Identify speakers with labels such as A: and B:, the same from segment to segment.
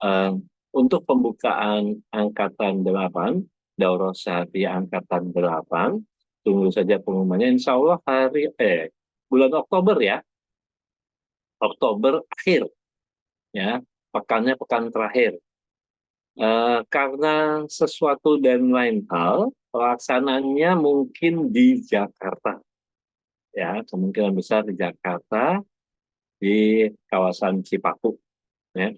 A: Eh, untuk pembukaan angkatan 8, Daurah Sehati angkatan 8, tunggu saja pengumumannya. Insya Allah bulan Oktober ya, Oktober akhir ya, pekannya pekan terakhir. Karena sesuatu dan lain hal, pelaksananya mungkin di Jakarta ya, kemungkinan besar di Jakarta, di kawasan Cipaku ya,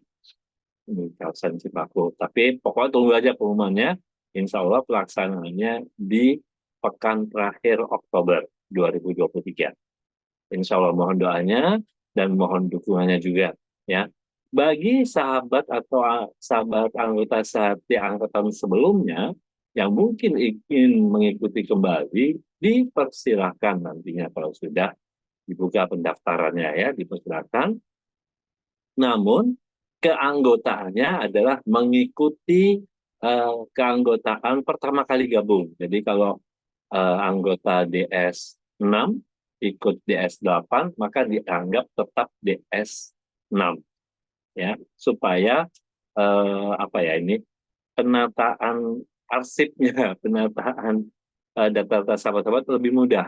A: di kawasan Cipaku. Tapi pokoknya tunggu aja pengumumannya. Insya Allah pelaksanaannya di pekan terakhir Oktober 2023. Insya Allah mohon doanya dan mohon dukungannya juga ya. Bagi sahabat atau sahabat anggota saat di angkatan sebelumnya yang mungkin ingin mengikuti kembali, dipersilahkan nantinya kalau sudah dibuka pendaftarannya ya, dipersilakan. Namun keanggotaannya adalah mengikuti keanggotaan pertama kali gabung. Jadi kalau anggota DS6 ikut DS8 maka dianggap tetap DS6 ya, supaya apa ya ini, penataan arsipnya, penataan data-data sahabat-sahabat lebih mudah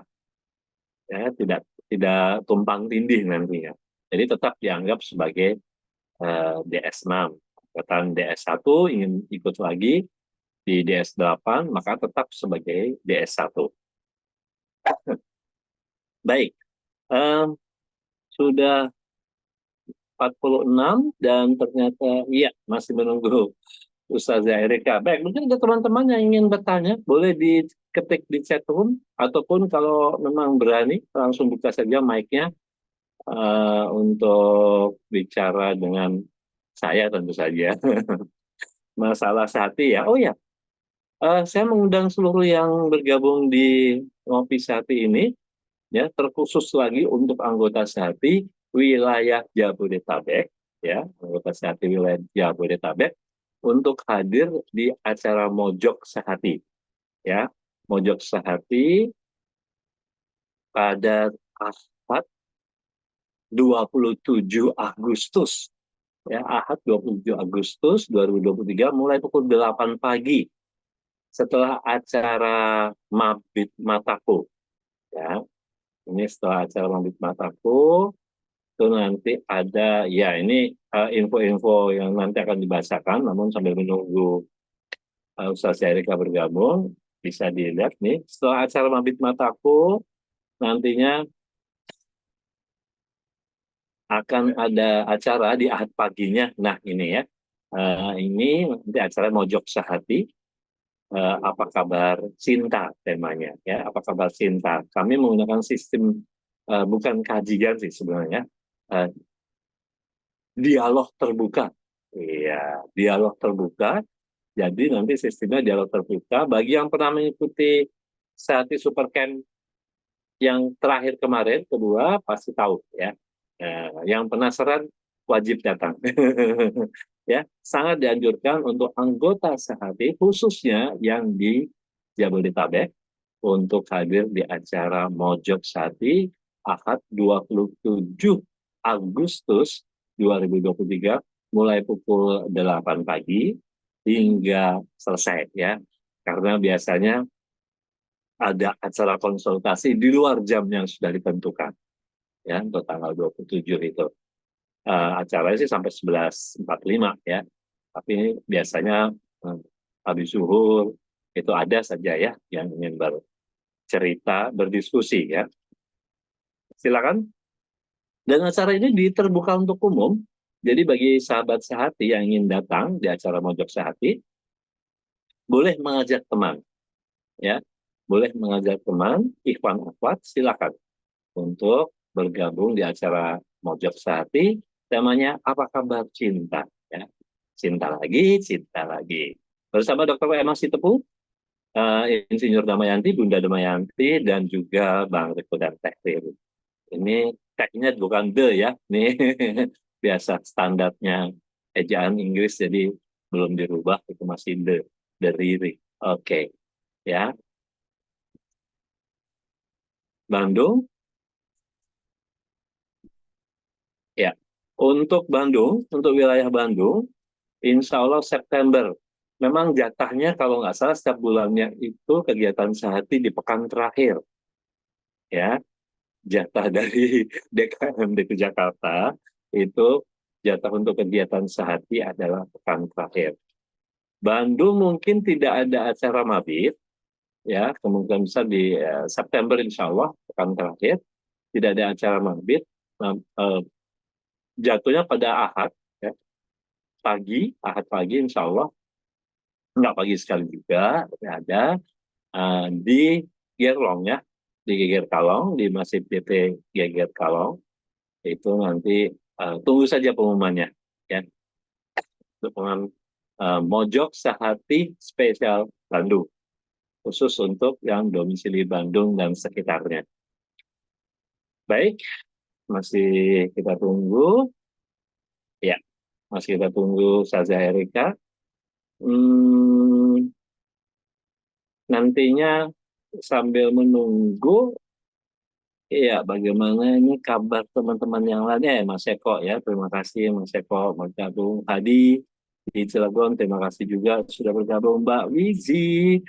A: ya, tidak tumpang tindih nantinya. Jadi tetap dianggap sebagai DS6. Angkatan DS1 ingin ikut lagi di DS8 maka tetap sebagai DS1. Baik, em, sudah 46 dan ternyata iya masih menunggu Ustazah Erika. Baik, mungkin ada teman-teman yang ingin bertanya, boleh diketik di chat room, ataupun kalau memang berani, langsung buka saja mic-nya untuk bicara dengan saya tentu saja. Masalah sehati ya. Oh ya, saya mengundang seluruh yang bergabung di Ngopi Sehati ini, ya, terkhusus lagi untuk anggota Sehati wilayah Jabodetabek, ya, anggota Sehati wilayah Jabodetabek, untuk hadir di acara Mojok Sehati, ya, Mojok Sehati pada Ahad 27 Agustus, ya, Ahad 27 Agustus 2023 mulai pukul 8 pagi setelah acara Mabit Mataku, ya. Ini setelah acara Mabit Mataku itu nanti ada ya, ini info-info yang nanti akan dibacakan, namun sambil menunggu Ustaz Erika bergabung, bisa dilihat nih, setelah acara Mabit Mataku, nantinya akan ada acara di Ahad paginya. Nah, ini ya, ini nanti acara Mojok Sehati, apa kabar cinta temanya, ya, apa kabar cinta. Kami menggunakan sistem, bukan kajian sih sebenarnya, eh, dialog terbuka. Iya, dialog terbuka. Jadi nanti sistemnya dialog terbuka. Bagi yang pernah mengikuti Sehati Supercamp yang terakhir kemarin, kedua, pasti tahu ya. Yang penasaran wajib datang. Ya, sangat dianjurkan untuk anggota Sehati, khususnya yang di Jabodetabek, untuk hadir di acara Mojok Sehati Ahad 27 Agustus 2023 mulai pukul 8 pagi hingga selesai ya. Karena biasanya ada acara konsultasi di luar jam yang sudah ditentukan ya, untuk tanggal 27 itu. Acaranya sih sampai 11.45 ya. Tapi ini biasanya habis zuhur itu ada saja ya yang ingin bercerita, berdiskusi ya. Silakan. Dan acara ini terbuka untuk umum. Jadi bagi sahabat Sehati yang ingin datang di acara Mojok Sehati, boleh mengajak teman, ya, boleh mengajak teman, ikhwan akhwat, silakan untuk bergabung di acara Mojok Sehati. Temanya apa kabar cinta, ya, cinta lagi, cinta lagi. Bersama Dr. Emma Sitepu, Insinyur Damayanti, Bunda Damayanti, dan juga Bang Riko dan Teh Riri. Ini teknya bukan the ya, ini biasa standarnya ejaan Inggris, jadi belum dirubah, itu masih the Riri. Oke, ya. Bandung, ya. Untuk Bandung, untuk wilayah Bandung, Insya Allah September. Memang jatahnya kalau nggak salah setiap bulannya itu kegiatan sehati di pekan terakhir, ya. Jatah dari DKMDK Jakarta itu jatah untuk kegiatan sehati adalah pekan terakhir. Bandung mungkin tidak ada acara mabit, ya, kemungkinan besar di September insya Allah pekan terakhir tidak ada acara mabit. Nah, jatuhnya pada Ahad, ya, Ahad pagi insya Allah, nggak pagi sekali juga, tapi ada di Gerlong, ya, di Geger Kalong, di Masjid PT Geger Kalong. Itu nanti tunggu saja pengumumannya, ya, dukungan Mojok Sehati Spesial Bandung, khusus untuk yang domisili Bandung dan sekitarnya. Baik, masih kita tunggu, ya, masih kita tunggu Saza Erika. Nantinya sambil menunggu, iya, bagaimana ini kabar teman-teman yang lainnya ya, Mas Eko, ya, terima kasih Mas Eko bergabung. Hadi di Cilegon, terima kasih juga sudah bergabung. Mbak Wizi,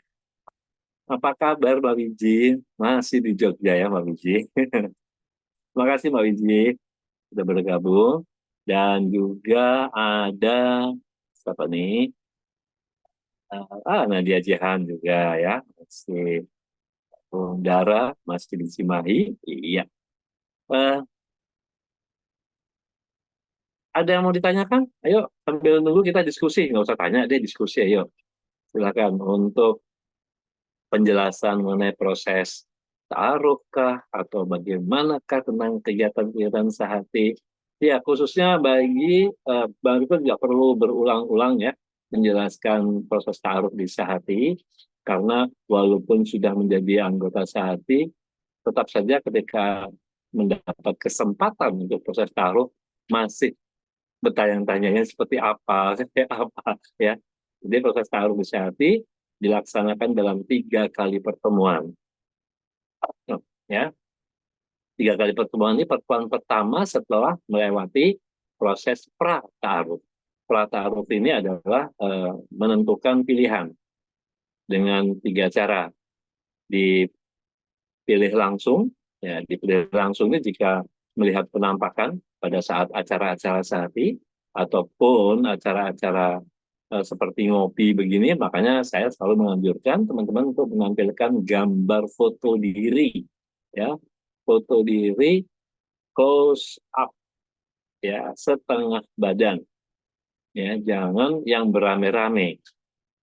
A: apa kabar Mbak Wizi? Masih di Jogja ya Mbak Wizi. Terima kasih Mbak Wizi sudah bergabung. Dan juga ada siapa nih? Nadia Jihan juga ya, masih Dara, masih di Cimahi. Iya. Eh, ada yang mau ditanyakan? Ayo, sambil nunggu kita diskusi. Nggak usah tanya, deh diskusi. Ayo, silakan untuk penjelasan mengenai proses ta'aruf kah atau bagaimanakah tentang kegiatan-kegiatan sehati. Ya, khususnya bagi Bang Rifan nggak perlu berulang-ulang ya menjelaskan proses ta'aruf di sehati, karena walaupun sudah menjadi anggota sehati, tetap saja ketika mendapat kesempatan untuk proses ta'aruf masih bertanya-tanyanya seperti apa, kayak apa, ya. Jadi proses ta'aruf di sehati dilaksanakan dalam 3 kali pertemuan, ya. 3 kali pertemuan ini, pertemuan pertama setelah melewati proses pra-ta'aruf. Pra-ta'aruf ini adalah menentukan pilihan dengan 3 cara. Dipilih langsung, ya, dipilih langsung ini jika melihat penampakan pada saat acara-acara sehati, ataupun acara-acara seperti ngopi begini, makanya saya selalu menganjurkan teman-teman untuk menampilkan gambar foto diri, ya, foto diri close up, ya, setengah badan, ya, jangan yang berame-rame,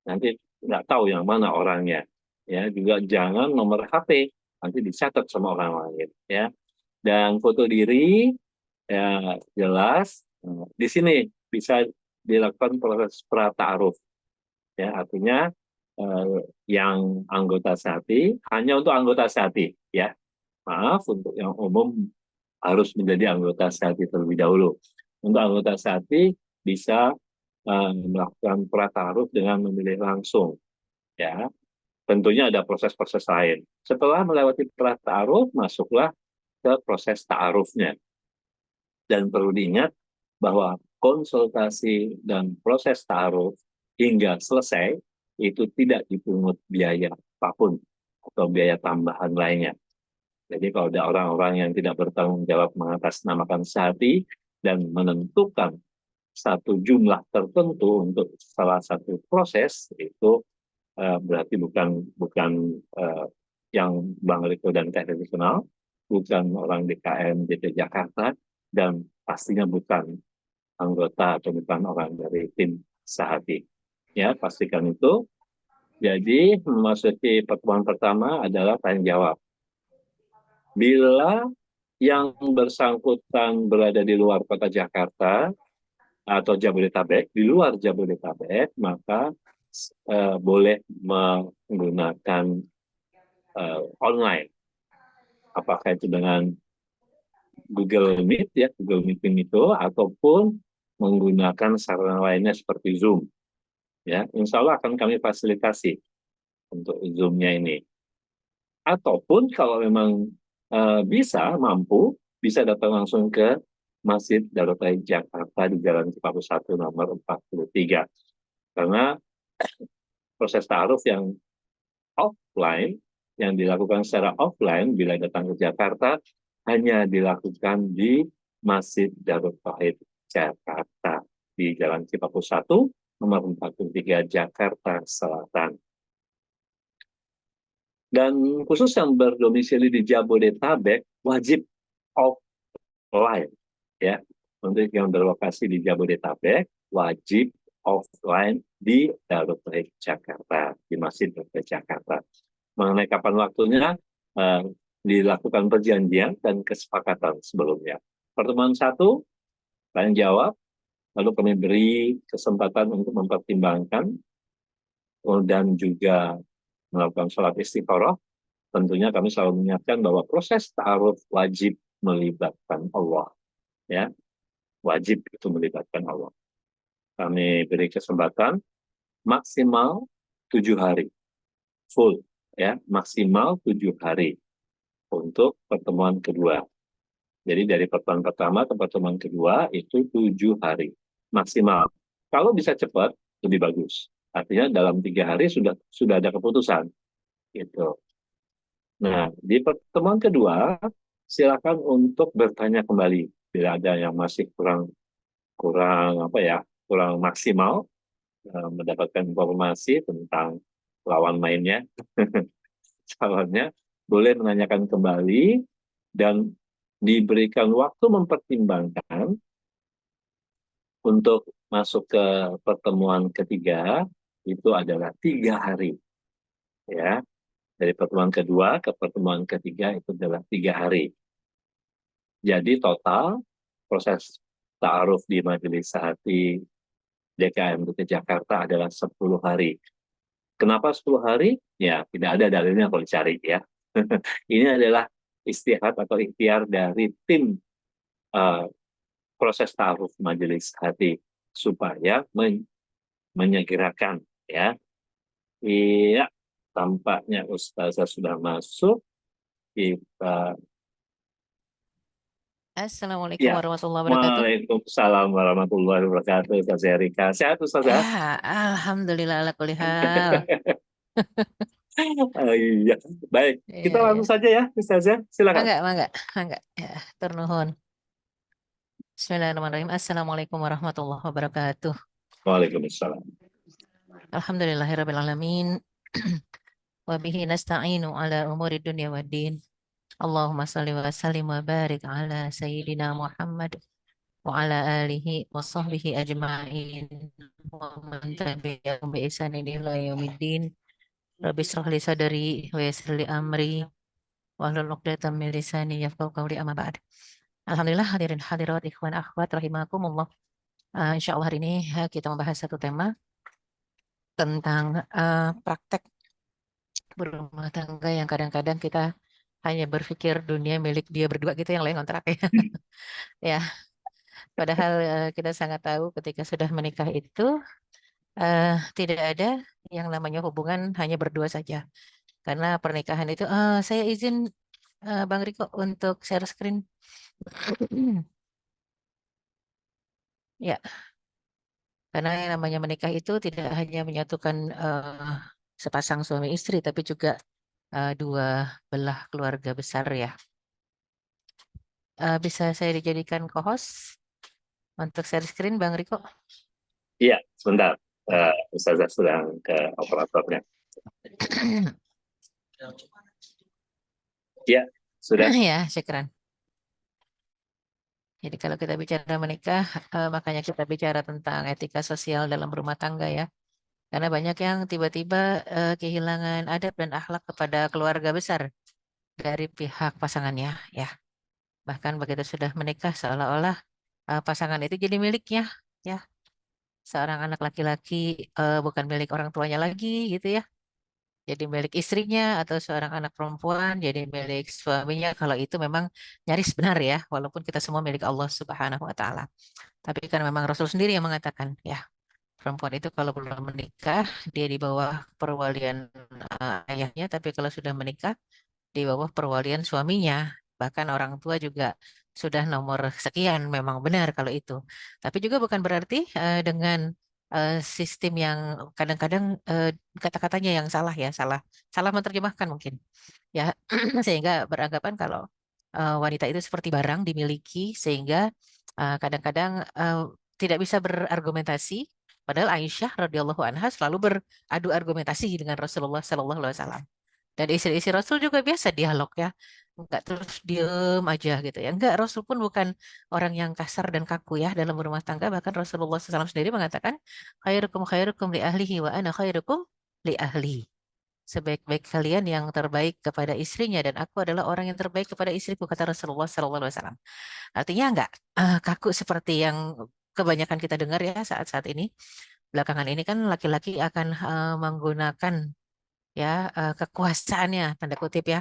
A: nanti nggak tahu yang mana orangnya, ya, juga jangan nomor HP, nanti dicatat sama orang lain, ya, dan foto diri, ya, jelas. Di sini bisa dilakukan proses pra-ta'aruf, ya, artinya yang anggota sehati hanya untuk anggota sehati, ya, maaf, untuk yang umum harus menjadi anggota sehati terlebih dahulu. Untuk anggota sehati bisa melakukan pra-ta'aruf dengan memilih langsung, ya. Tentunya ada proses-proses lain. Setelah melewati pra-ta'aruf, masuklah ke proses ta'arufnya. Dan perlu diingat bahwa konsultasi dan proses ta'aruf hingga selesai itu tidak dipungut biaya apapun atau biaya tambahan lainnya. Jadi kalau ada orang-orang yang tidak bertanggung jawab mengatasnamakan sehati dan menentukan satu jumlah tertentu untuk salah satu proses, itu berarti bukan bukan yang Bang Riko dan Teh Kenal, bukan orang DKM DT Jakarta, dan pastinya bukan anggota atau bukan orang dari tim sehati. Ya, pastikan itu. Jadi, memasuki pertemuan pertama adalah tanya jawab. Bila yang bersangkutan berada di luar kota Jakarta atau Jabodetabek, di luar Jabodetabek, maka boleh menggunakan online. Apakah itu dengan Google Meet, ya, Google Meeting itu, ataupun menggunakan sarana lainnya seperti Zoom. Ya, insya Allah akan kami fasilitasi untuk Zoom-nya ini. Ataupun kalau memang bisa, mampu, bisa datang langsung ke Masjid Darut Tauhid Jakarta di Jalan Cipapus 1 nomor 43. Karena proses ta'aruf yang offline, yang dilakukan secara offline bila datang ke Jakarta, hanya dilakukan di Masjid Darut Tauhid Jakarta di Jalan Cipapus 1 nomor 43 Jakarta Selatan. Dan khusus yang berdomisili di Jabodetabek wajib offline, ya. Untuk yang berlokasi di Jabodetabek wajib offline di Darut Tauhid Jakarta, di Masjid Darut Tauhid Jakarta. Mengenai kapan waktunya, dilakukan perjanjian dan kesepakatan sebelumnya. Pertemuan 1, kalian jawab, lalu kami beri kesempatan untuk mempertimbangkan dan juga melakukan sholat istikharah. Tentunya kami selalu mengingatkan bahwa proses ta'aruf wajib melibatkan Allah, ya, wajib itu melibatkan Allah. Kami beri kesempatan maksimal 7 hari, full, ya, maksimal 7 hari untuk pertemuan kedua. Jadi dari pertemuan pertama ke pertemuan kedua itu 7 hari maksimal. Kalau bisa cepat lebih bagus. Artinya dalam 3 hari sudah ada keputusan. Gitu. Nah, di pertemuan kedua silakan untuk bertanya kembali bila ada yang masih kurang kurang apa ya kurang maksimal mendapatkan informasi tentang lawan mainnya, calonnya boleh menanyakan kembali dan diberikan waktu mempertimbangkan untuk masuk ke pertemuan ketiga itu adalah 3 hari, ya. Dari pertemuan kedua ke pertemuan ketiga itu adalah 3 hari. Jadi total proses ta'aruf di Majelis Sahati DKM ke Jakarta adalah 10 hari. Kenapa 10 hari? Ya, tidak ada dalilnya kalau dicari, ya. Ini adalah istihad atau ikhtiar dari tim proses ta'aruf Majelis Hati supaya menyegerakan, ya. Iya, tampaknya Ustazah sudah masuk. Kita
B: Assalamualaikum
A: ya.
B: warahmatullahi wabarakatuh.
A: Waalaikumsalam warahmatullahi wabarakatuh. Ustazah Erika. Sehat Ustazah?
B: Ya, alhamdulillah ala kulli hal.
A: Iya. Baik, kita
B: Iya, ya.
A: langsung saja ya Ustazah. Silakan.
B: Mangga. Ya, tur nuhun. Bismillahirrahmanirrahim. Assalamualaikum warahmatullahi wabarakatuh.
A: Waalaikumsalam.
B: Alhamdulillahirabbil alamin. Wa bihi nasta'inu ala umuri dunya waddin. Allahumma shalli wa sallim wa barik ala sayyidina Muhammad wa ala alihi wa sahbihi ajma'in wa man tabi'ahum bi ihsanin ila yaumiddin. Rabbi shrah li sadri wa yassir li amri wahlul 'uqdatam min lisani yafqahu qawli, amma ba'd. Alhamdulillah, hadirin hadirat ikhwan akhwat rahimakumullah. Insyaallah hari ini kita membahas satu tema tentang praktek berumah tangga yang kadang-kadang kita hanya berpikir dunia milik dia berdua gitu, yang lain kontrak ya. Ya, padahal kita sangat tahu ketika sudah menikah itu tidak ada yang namanya hubungan hanya berdua saja. Karena pernikahan itu, saya izin Bang Riko untuk share screen. Ya, karena yang namanya menikah itu tidak hanya menyatukan sepasang suami istri, tapi juga dua belah keluarga besar ya. Bisa saya dijadikan co-host untuk share screen, Bang Riko?
A: Iya, sebentar. Ustazah sedang ke operatornya. Iya, sudah.
B: Ya, syukran. Jadi kalau kita bicara menikah, makanya kita bicara tentang etika sosial dalam rumah tangga ya. Karena banyak yang tiba-tiba kehilangan adab dan akhlak kepada keluarga besar dari pihak pasangannya ya. Bahkan begitu sudah menikah seolah-olah pasangan itu jadi miliknya ya. Seorang anak laki-laki bukan milik orang tuanya lagi gitu ya. Jadi milik istrinya, atau seorang anak perempuan jadi milik suaminya, kalau itu memang nyaris benar ya, walaupun kita semua milik Allah Subhanahu wa taala. Tapi kan memang Rasul sendiri yang mengatakan ya, perempuan itu kalau belum menikah dia di bawah perwalian ayahnya, tapi kalau sudah menikah di bawah perwalian suaminya. Bahkan orang tua juga sudah nomor sekian, memang benar kalau itu. Tapi juga bukan berarti dengan sistem yang kadang-kadang kata-katanya yang salah ya, salah salah menerjemahkan mungkin ya, sehingga beranggapan kalau wanita itu seperti barang dimiliki, sehingga kadang-kadang tidak bisa berargumentasi. Padahal Aisyah radhiyallahu anha selalu beradu argumentasi dengan Rasulullah Sallallahu Alaihi Wasallam. Dan istri-istri Rasul juga biasa dialog ya. Enggak terus diem aja gitu ya. Enggak, Rasul pun bukan orang yang kasar dan kaku ya dalam berumah tangga. Bahkan Rasulullah SAW sendiri mengatakan, khairukum li ahlihi wa ana khairukum li ahli. Sebaik-baik kalian yang terbaik kepada istrinya dan aku adalah orang yang terbaik kepada istriku, kata Rasulullah SAW. Artinya enggak kaku seperti yang kebanyakan kita dengar ya saat-saat ini. Belakangan ini kan laki-laki akan menggunakan ya kekuasaannya tanda kutip ya,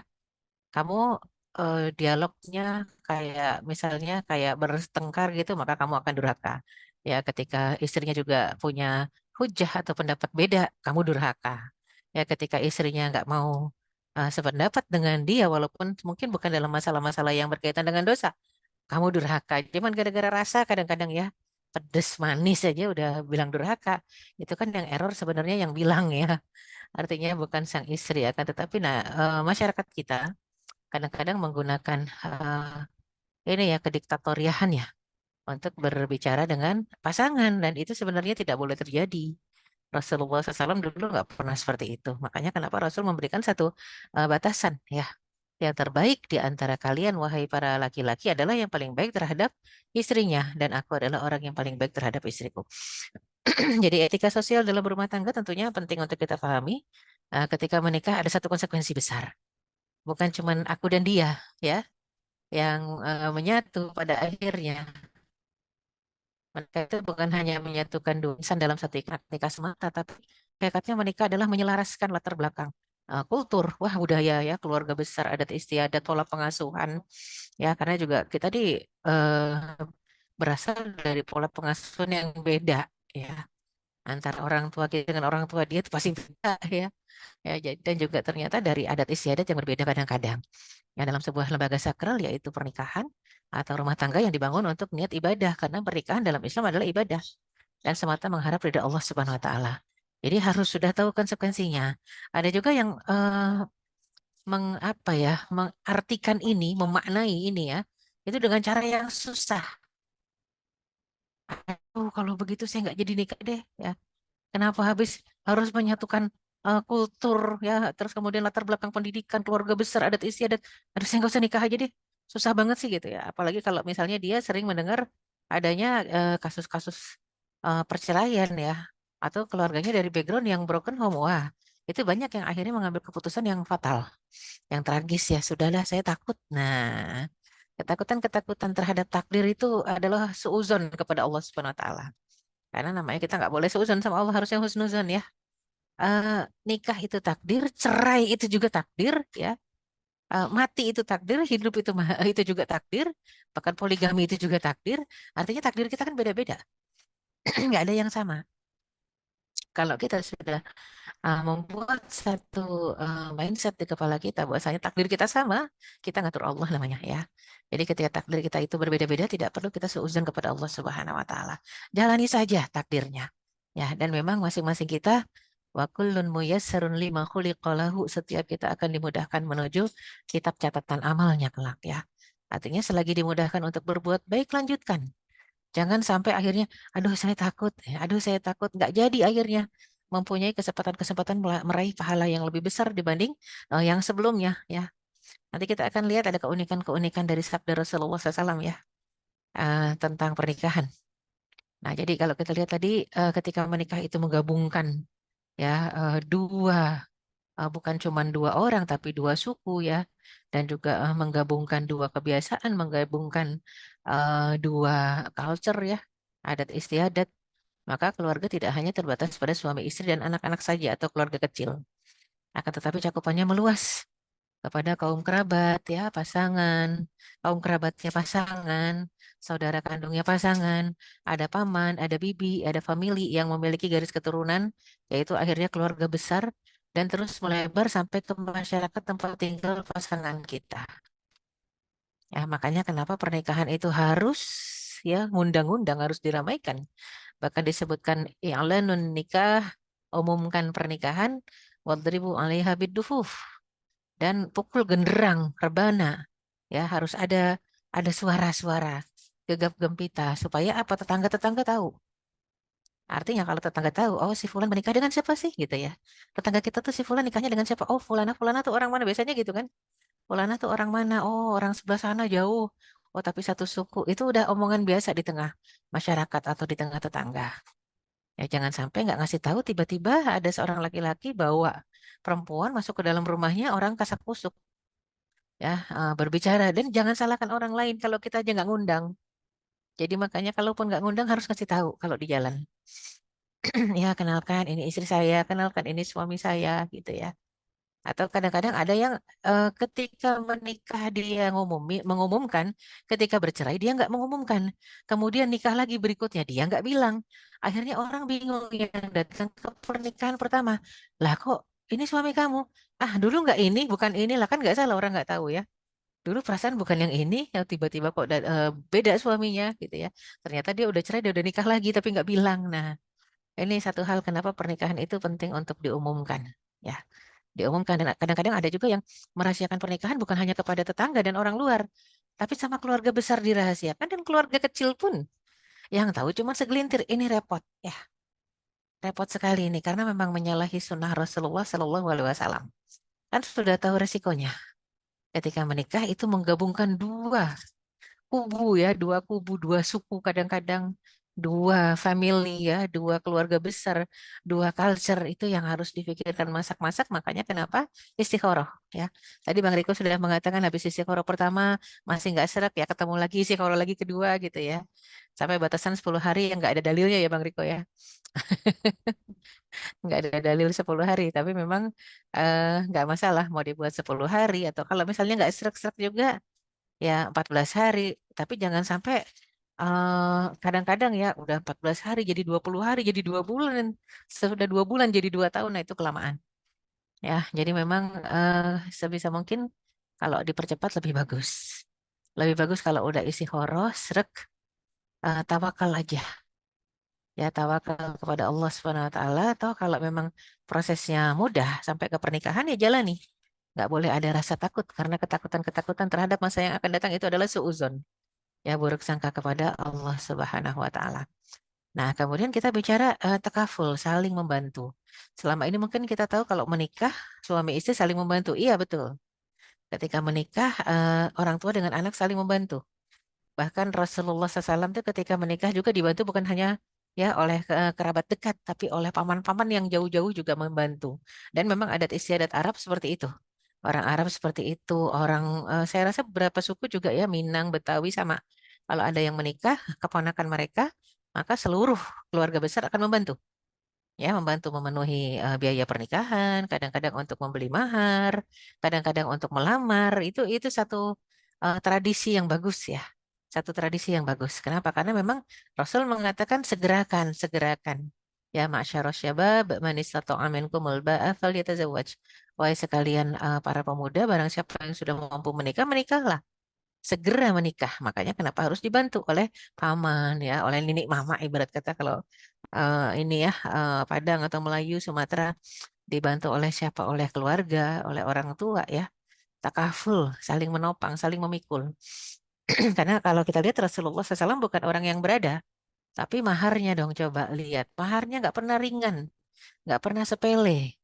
B: kamu dialognya kayak misalnya kayak bertengkar gitu maka kamu akan durhaka ya, ketika istrinya juga punya hujah atau pendapat beda kamu durhaka ya, ketika istrinya nggak mau sependapat dengan dia walaupun mungkin bukan dalam masalah-masalah yang berkaitan dengan dosa, kamu durhaka. Cuman gara-gara rasa kadang-kadang ya, pedes manis aja udah bilang durhaka. Itu kan yang error sebenarnya yang bilang ya. Artinya bukan sang istri akan tetapi nah masyarakat kita kadang-kadang menggunakan ini ya kediktatoriahan ya untuk berbicara dengan pasangan, dan itu sebenarnya tidak boleh terjadi. Rasulullah SAW dulu nggak pernah seperti itu. Makanya kenapa Rasul memberikan satu batasan ya. Yang terbaik di antara kalian, wahai para laki-laki, adalah yang paling baik terhadap istrinya. Dan aku adalah orang yang paling baik terhadap istriku. Jadi etika sosial dalam rumah tangga tentunya penting untuk kita pahami. Ketika menikah ada satu konsekuensi besar. Bukan cuma aku dan dia ya yang menyatu pada akhirnya. Mereka itu bukan hanya menyatukan dua insan dalam satu ikatan nikah semata, tapi hakikatnya menikah adalah menyelaraskan latar belakang kultur, wah budaya ya, keluarga besar, adat istiadat, pola pengasuhan ya, karena juga kita eh, berasal dari pola pengasuhan yang beda ya, antara orang tua kita dengan orang tua dia itu pasti beda ya. Ya, dan juga ternyata dari adat istiadat yang berbeda kadang-kadang. Ya, dalam sebuah lembaga sakral yaitu pernikahan atau rumah tangga yang dibangun untuk niat ibadah, karena pernikahan dalam Islam adalah ibadah dan semata mengharap ridha Allah Subhanahu wa taala. Jadi harus sudah tahu konsekuensinya. Ada juga yang mengapa ya, mengartikan ini, memaknai ini ya, itu dengan cara yang susah. Aduh, kalau begitu saya nggak jadi nikah deh ya. Kenapa habis harus menyatukan kultur ya, terus kemudian latar belakang pendidikan, keluarga besar, adat istiadat. Aduh, saya nggak usah nikah aja deh. Susah banget sih gitu ya. Apalagi kalau misalnya dia sering mendengar adanya kasus-kasus perceraian ya, atau keluarganya dari background yang broken home. Wah, itu banyak yang akhirnya mengambil keputusan yang fatal, yang tragis ya. Sudahlah, saya takut. Nah, ketakutan-ketakutan terhadap takdir itu adalah suuzon kepada Allah Subhanahu Wa Taala. Karena namanya kita nggak boleh seuzon sama Allah, harusnya husnuzon ya. Nikah itu takdir, cerai itu juga takdir ya. Mati itu takdir, hidup itu itu juga takdir, bahkan poligami itu juga takdir. Artinya takdir kita kan beda-beda, nggak ada yang sama. Kalau kita sudah membuat satu mindset di kepala kita bahwasanya takdir kita sama, kita ngatur Allah namanya ya. Jadi ketika takdir kita itu berbeda-beda, tidak perlu kita seuzon kepada Allah Subhanahu wa taala. Jalani saja takdirnya. Ya, dan memang masing-masing kita wa kullun muyassarun lima khuliqa lahu, setiap kita akan dimudahkan menuju kitab catatan amalnya kelak ya. Artinya selagi dimudahkan untuk berbuat baik, lanjutkan. Jangan sampai akhirnya, aduh saya takut, nggak jadi akhirnya mempunyai kesempatan-kesempatan meraih pahala yang lebih besar dibanding yang sebelumnya ya. Nanti kita akan lihat ada keunikan-keunikan dari sabda Rasulullah SAW ya tentang pernikahan. Nah, jadi kalau kita lihat tadi ketika menikah itu menggabungkan ya dua bukan cuma dua orang tapi dua suku ya, dan juga menggabungkan dua kebiasaan, menggabungkan dua culture ya, adat istiadat, maka keluarga tidak hanya terbatas pada suami istri dan anak-anak saja atau keluarga kecil, akan tetapi cakupannya meluas kepada kaum kerabat ya, pasangan, kaum kerabatnya pasangan, saudara kandungnya pasangan, ada paman, ada bibi, ada famili yang memiliki garis keturunan, yaitu akhirnya keluarga besar, dan terus melebar sampai ke masyarakat tempat tinggal pasangan kita. Ya, makanya kenapa pernikahan itu harus ya ngundang-undang, harus diramaikan. Bahkan disebutkan i'lanun nikah, umumkan pernikahan, wadribu 'alaiha bidufuf, dan pukul genderang rebana. Ya, harus ada suara-suara gegap gempita supaya apa, tetangga-tetangga tahu. Artinya kalau tetangga tahu, oh si Fulan menikah dengan siapa sih gitu ya. Tetangga kita tuh si Fulan nikahnya dengan siapa? Oh Fulana, Fulana tuh orang mana, biasanya gitu kan. Fulana tuh orang mana? Oh orang sebelah sana jauh. Oh tapi satu suku. Itu udah omongan biasa di tengah masyarakat atau di tengah tetangga. Ya jangan sampai nggak ngasih tahu, tiba-tiba ada seorang laki-laki bawa perempuan masuk ke dalam rumahnya, orang kasak kusuk ya, berbicara. Dan jangan salahkan orang lain kalau kita aja nggak ngundang. Jadi makanya kalaupun nggak ngundang harus ngasih tahu kalau di jalan. Ya kenalkan ini istri saya, kenalkan ini suami saya gitu ya. Atau kadang-kadang ada yang ketika menikah dia mengumumkan, ketika bercerai dia nggak mengumumkan. Kemudian nikah lagi berikutnya dia nggak bilang. Akhirnya orang bingung yang datang ke pernikahan pertama. Lah kok ini suami kamu? Ah dulu nggak ini, bukan ini lah, kan nggak salah, orang nggak tahu ya. Dulu perasaan bukan yang ini, yang tiba-tiba kok beda suaminya gitu ya. Ternyata dia udah cerai, dia udah nikah lagi tapi nggak bilang. Nah, ini satu hal kenapa pernikahan itu penting untuk diumumkan. Ya, diumumkan. Dan kadang-kadang ada juga yang merahasiakan pernikahan bukan hanya kepada tetangga dan orang luar, tapi sama keluarga besar dirahasiakan, dan keluarga kecil pun yang tahu cuma segelintir. Ini repot, ya, repot sekali ini karena memang menyalahi sunnah Rasulullah Shallallahu Alaihi Wasallam. Kan sudah tahu resikonya. Ketika menikah itu menggabungkan dua kubu ya, dua kubu, dua suku, kadang-kadang dua family ya, dua keluarga besar, dua culture, itu yang harus difikirkan masak-masak. Makanya kenapa istikharah ya. Tadi Bang Riko sudah mengatakan habis istikharah pertama masih nggak seret ya, ketemu lagi istikharah lagi kedua gitu ya. Sampai batasan 10 hari yang nggak ada dalilnya ya Bang Riko ya. Nggak ada dalil 10 hari, tapi memang nggak masalah mau dibuat 10 hari, atau kalau misalnya nggak seret-seret juga ya 14 hari, tapi jangan sampai kadang-kadang ya udah 14 hari jadi 20 hari jadi 2 bulan, sudah 2 bulan jadi 2 tahun, nah itu kelamaan ya. Jadi memang sebisa mungkin kalau dipercepat lebih bagus, lebih bagus kalau udah isi horoh srek, tawakal aja ya, tawakal kepada Allah Subhanahu Wa Taala. Atau kalau memang prosesnya mudah sampai ke pernikahan ya jalani, nggak boleh ada rasa takut, karena ketakutan-ketakutan terhadap masa yang akan datang itu adalah suuzon ya, buruk sangka kepada Allah Subhanahu Wa Taala. Nah, kemudian kita bicara takaful, saling membantu. Selama ini mungkin kita tahu kalau menikah suami istri saling membantu. Iya, betul. Ketika menikah orang tua dengan anak saling membantu. Bahkan Rasulullah SAW itu ketika menikah juga dibantu bukan hanya ya oleh kerabat dekat, tapi oleh paman-paman yang jauh-jauh juga membantu. Dan memang adat istiadat Arab seperti itu. Orang Arab seperti itu, orang saya rasa beberapa suku juga ya, Minang, Betawi sama. Kalau ada yang menikah, keponakan mereka, maka seluruh keluarga besar akan membantu. Ya, membantu memenuhi biaya pernikahan, kadang-kadang untuk membeli mahar, kadang-kadang untuk melamar. Itu satu tradisi yang bagus ya. Satu tradisi yang bagus. Kenapa? Karena memang Rasul mengatakan segerakan, segerakan. Ya, ma'syaras syabab, man istata'a minkumul ba'a falyatazawwaj. Wahai sekalian para pemuda, barang siapa yang sudah mampu menikah, menikahlah. Segera menikah. Makanya kenapa harus dibantu oleh paman ya, oleh nenek mama ibarat kata kalau ini ya, Padang atau Melayu Sumatera, dibantu oleh siapa? Oleh keluarga, oleh orang tua ya. Takaful, saling menopang, saling memikul. Karena kalau kita lihat Rasulullah SAW bukan orang yang berada, tapi maharnya dong, coba lihat. Maharnya nggak pernah ringan, nggak pernah sepele.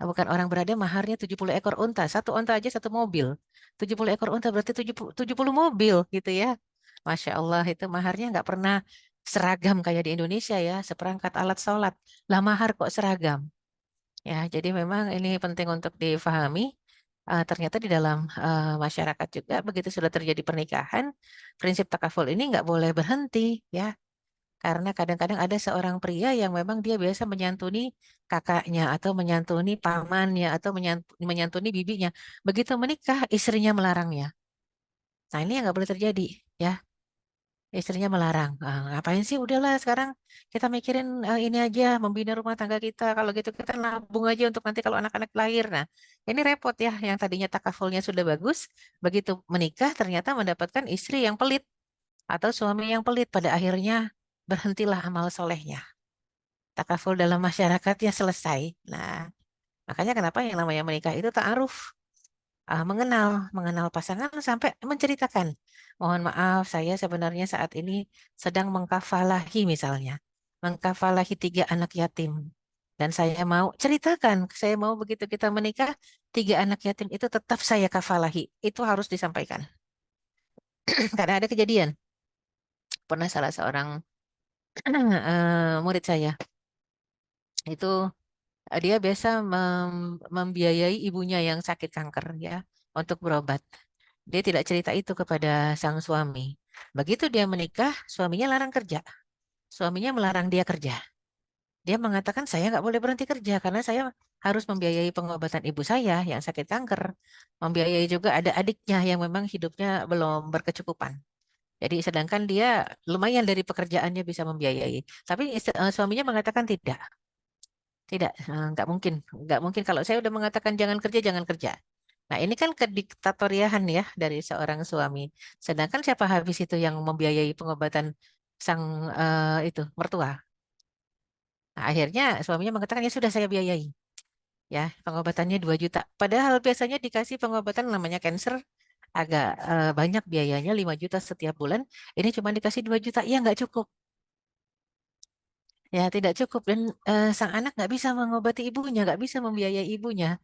B: Bukan orang berada, maharnya 70 ekor unta. Satu unta aja satu mobil. 70 ekor unta berarti 70 mobil gitu ya. Masya Allah, itu maharnya nggak pernah seragam kayak di Indonesia ya. Seperangkat alat sholat. Lah mahar kok seragam. Ya, jadi memang ini penting untuk difahami. Ternyata di dalam masyarakat juga begitu sudah terjadi pernikahan, prinsip takaful ini nggak boleh berhenti ya. Karena kadang-kadang ada seorang pria yang memang dia biasa menyantuni kakaknya atau menyantuni pamannya atau menyantuni bibinya. Begitu menikah, istrinya melarangnya. Nah, ini yang nggak boleh terjadi, ya. Istrinya melarang. "Ah, ngapain sih? Udahlah sekarang kita mikirin ini aja, membina rumah tangga kita. Kalau gitu kita nabung aja untuk nanti kalau anak-anak lahir." Nah, ini repot ya. Yang tadinya takafulnya sudah bagus, begitu menikah ternyata mendapatkan istri yang pelit atau suami yang pelit. Pada akhirnya berhentilah amal solehnya. Takaful dalam masyarakatnya selesai. Nah, makanya kenapa yang namanya menikah itu ta'aruf, mengenal pasangan sampai menceritakan, mohon maaf saya sebenarnya saat ini sedang mengkafalahi misalnya, mengkafalahi 3 anak yatim. Dan saya mau ceritakan, saya mau begitu kita menikah, 3 anak yatim itu tetap saya kafalahi. Itu harus disampaikan. Karena ada kejadian, pernah salah seorang murid saya, itu dia biasa membiayai ibunya yang sakit kanker ya untuk berobat. Dia tidak cerita itu kepada sang suami. Begitu dia menikah, suaminya larang kerja. Suaminya melarang dia kerja. Dia mengatakan saya nggak boleh berhenti kerja karena saya harus membiayai pengobatan ibu saya yang sakit kanker. Membiayai juga ada adiknya yang memang hidupnya belum berkecukupan. Jadi sedangkan dia lumayan dari pekerjaannya bisa membiayai. Tapi suaminya mengatakan tidak. Tidak, nggak mungkin kalau saya udah mengatakan jangan kerja, jangan kerja. Nah, ini kan kediktatoriahan ya dari seorang suami. Sedangkan siapa habis itu yang membiayai pengobatan sang itu mertua. Nah, akhirnya suaminya mengatakan ya sudah saya biayai. Ya, pengobatannya 2 juta. Padahal biasanya dikasih pengobatan namanya cancer agak banyak biayanya 5 juta setiap bulan. Ini cuma dikasih 2 juta. Ya nggak cukup. Ya tidak cukup dan sang anak nggak bisa mengobati ibunya, nggak bisa membiayai ibunya.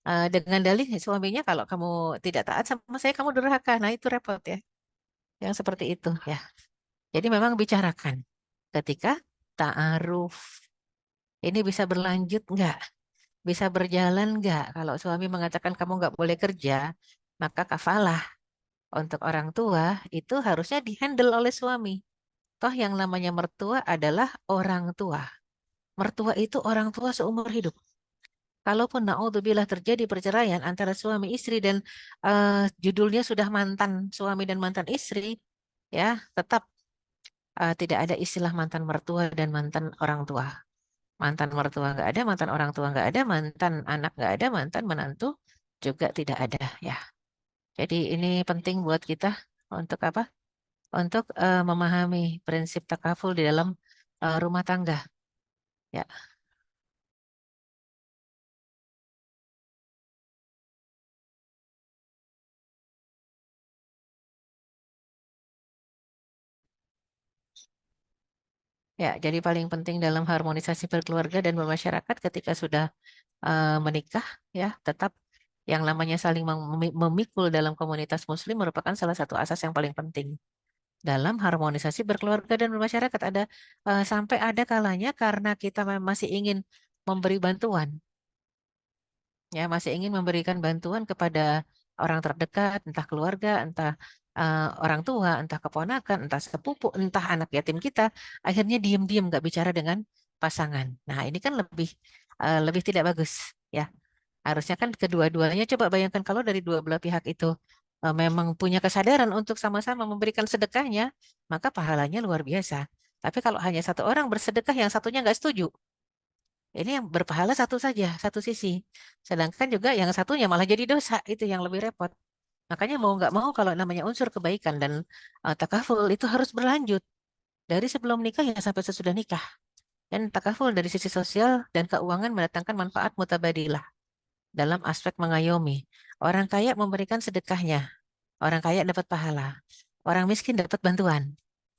B: Dengan dalih suaminya kalau kamu tidak taat sama saya kamu durhaka. Nah, itu repot ya. Yang seperti itu ya. Jadi memang bicarakan ketika ta'aruf ini bisa berlanjut enggak? Bisa berjalan enggak? Kalau suami mengatakan kamu enggak boleh kerja, maka kafalah untuk orang tua itu harusnya dihandle oleh suami. Toh yang namanya mertua adalah orang tua. Mertua itu orang tua seumur hidup. Kalaupun naudzubillah terjadi perceraian antara suami istri dan judulnya sudah mantan suami dan mantan istri, ya tetap tidak ada istilah mantan mertua dan mantan orang tua. Mantan mertua nggak ada, mantan orang tua nggak ada, mantan anak nggak ada, mantan menantu juga tidak ada. Ya, jadi ini penting buat kita untuk apa? Untuk memahami prinsip takaful di dalam rumah tangga. Ya, ya. Jadi paling penting dalam harmonisasi berkeluarga dan bermasyarakat ketika sudah menikah, ya tetap yang namanya saling memikul dalam komunitas Muslim merupakan salah satu asas yang paling penting dalam harmonisasi berkeluarga dan bermasyarakat. Ada sampai ada kalanya karena kita masih ingin memberi bantuan, ya masih ingin memberikan bantuan kepada orang terdekat, entah keluarga, entah orang tua, entah keponakan, entah sepupu, entah anak yatim kita, akhirnya diam-diam nggak bicara dengan pasangan. Nah, ini kan lebih tidak bagus, ya. Harusnya kan kedua-duanya coba bayangkan kalau dari dua belah pihak itu memang punya kesadaran untuk sama-sama memberikan sedekahnya, maka pahalanya luar biasa. Tapi kalau hanya satu orang bersedekah, yang satunya nggak setuju, ini yang berpahala satu saja, satu sisi. Sedangkan juga yang satunya malah jadi dosa, itu yang lebih repot. Makanya mau nggak mau kalau namanya unsur kebaikan dan takaful itu harus berlanjut dari sebelum nikah ya sampai sesudah nikah. Dan takaful dari sisi sosial dan keuangan mendatangkan manfaat mutabadilah dalam aspek mengayomi. Orang kaya memberikan sedekahnya, orang kaya dapat pahala, orang miskin dapat bantuan.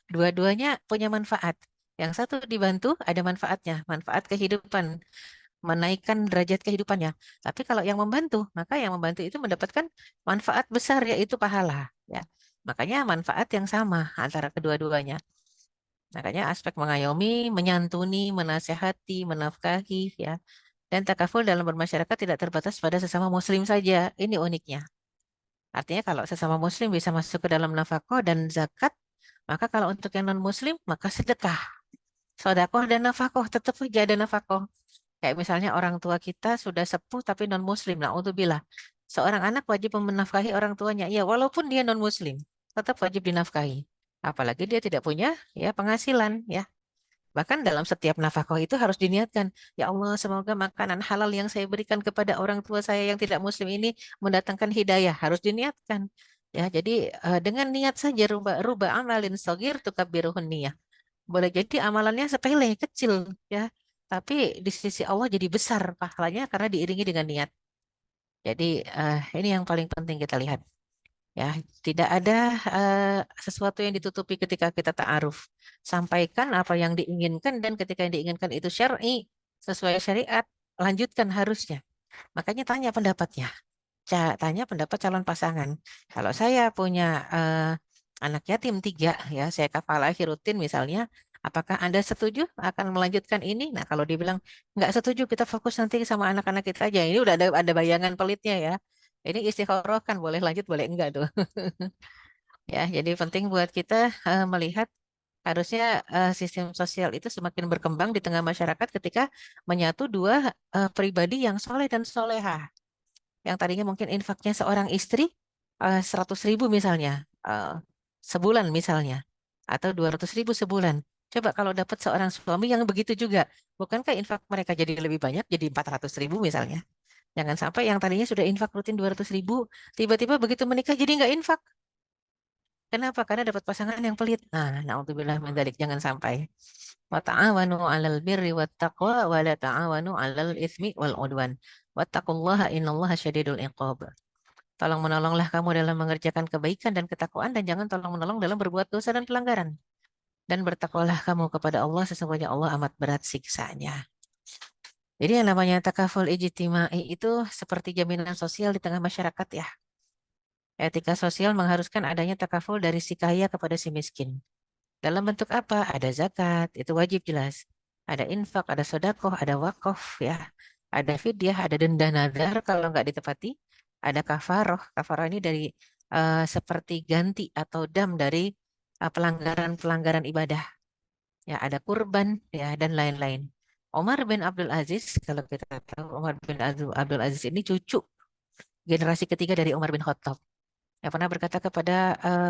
B: Dua-duanya punya manfaat. Yang satu dibantu ada manfaatnya, manfaat kehidupan, menaikkan derajat kehidupannya. Tapi kalau yang membantu, maka yang membantu itu mendapatkan manfaat besar yaitu pahala. Ya, makanya manfaat yang sama antara kedua-duanya. Makanya aspek mengayomi, menyantuni, menasehati, menafkahi, ya. Dan takaful dalam bermasyarakat tidak terbatas pada sesama muslim saja. Ini uniknya. Artinya kalau sesama muslim bisa masuk ke dalam nafkah dan zakat, maka kalau untuk yang non-muslim, maka sedekah. Sodakoh dan nafkah, tetap saja ada nafkah. Kayak misalnya orang tua kita sudah sepuh tapi non-muslim. Na'udzubillah. Seorang anak wajib menafkahi orang tuanya. Ya, walaupun dia non-muslim, tetap wajib dinafkahi. Apalagi dia tidak punya ya penghasilan ya. Bahkan dalam setiap nafkah itu harus diniatkan, ya Allah, semoga makanan halal yang saya berikan kepada orang tua saya yang tidak muslim ini mendatangkan hidayah, harus diniatkan. Ya, jadi dengan niat saja rubah amalin sogir tukabbiruhun niyah. Boleh jadi amalannya sepele, kecil ya. Tapi di sisi Allah jadi besar pahalanya karena diiringi dengan niat. Jadi ini yang paling penting kita lihat. Ya, tidak ada sesuatu yang ditutupi ketika kita ta'aruf. Sampaikan apa yang diinginkan dan ketika yang diinginkan itu syar'i, sesuai syariat, lanjutkan harusnya. Makanya tanya pendapatnya. Tanya pendapat calon pasangan. Kalau saya punya anak yatim tiga, ya saya kafalahi rutin misalnya, apakah Anda setuju akan melanjutkan ini? Nah, kalau dibilang nggak setuju, kita fokus nanti sama anak-anak kita aja. Ini udah ada bayangan pelitnya ya. Ini istikharah kan boleh lanjut, boleh enggak tuh. Ya, jadi penting buat kita melihat harusnya sistem sosial itu semakin berkembang di tengah masyarakat ketika menyatu dua pribadi yang soleh dan soleha. Yang tadinya mungkin infaknya seorang istri 100.000 misalnya sebulan misalnya atau 200.000 sebulan. Coba kalau dapat seorang suami yang begitu juga, bukankah infak mereka jadi lebih banyak, jadi 400.000 misalnya? Jangan sampai yang tadinya sudah infak rutin 200.000, tiba-tiba begitu menikah jadi nggak infak. Kenapa? Karena dapat pasangan yang pelit. Nah, naudzubillah min dzalik, jangan sampai. Wa ta'awanu 'alal birri wat taqwa wa la ta'awanu 'alal itsmi wal 'udwan. Wattaqullaha innallaha syadidul iqab. Tolong menolonglah kamu dalam mengerjakan kebaikan dan ketakwaan dan jangan tolong menolong dalam berbuat dosa dan pelanggaran. Dan bertakwalah kamu kepada Allah sesungguhnya Allah amat berat siksanya. Jadi yang namanya takaful ijtimai itu seperti jaminan sosial di tengah masyarakat ya. Etika sosial mengharuskan adanya takaful dari si kaya kepada si miskin. Dalam bentuk apa? Ada zakat, itu wajib jelas. Ada infak, ada sodakoh, ada wakaf ya. Ada fidyah, ada denda nazar kalau nggak ditepati. Ada kafaroh. Kafaroh ini dari seperti ganti atau dam dari pelanggaran-pelanggaran ibadah. Ya, ada kurban ya dan lain-lain. Umar bin Abdul Aziz, kalau kita tahu Umar bin Abdul Aziz ini cucu generasi ketiga dari Umar bin Khattab. Yang pernah berkata kepada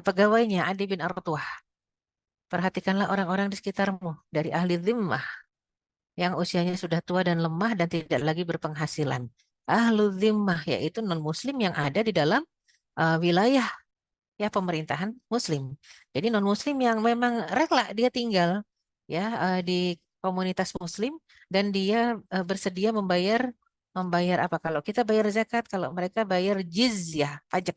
B: pegawainya Adi bin Artuah, perhatikanlah orang-orang di sekitarmu dari ahli zimmah yang usianya sudah tua dan lemah dan tidak lagi berpenghasilan. Ahlu zimmah yaitu non-muslim yang ada di dalam wilayah ya pemerintahan muslim. Jadi non-muslim yang memang rela dia tinggal ya di komunitas muslim dan dia bersedia membayar membayar apa kalau kita bayar zakat, kalau mereka bayar jizyah, pajak.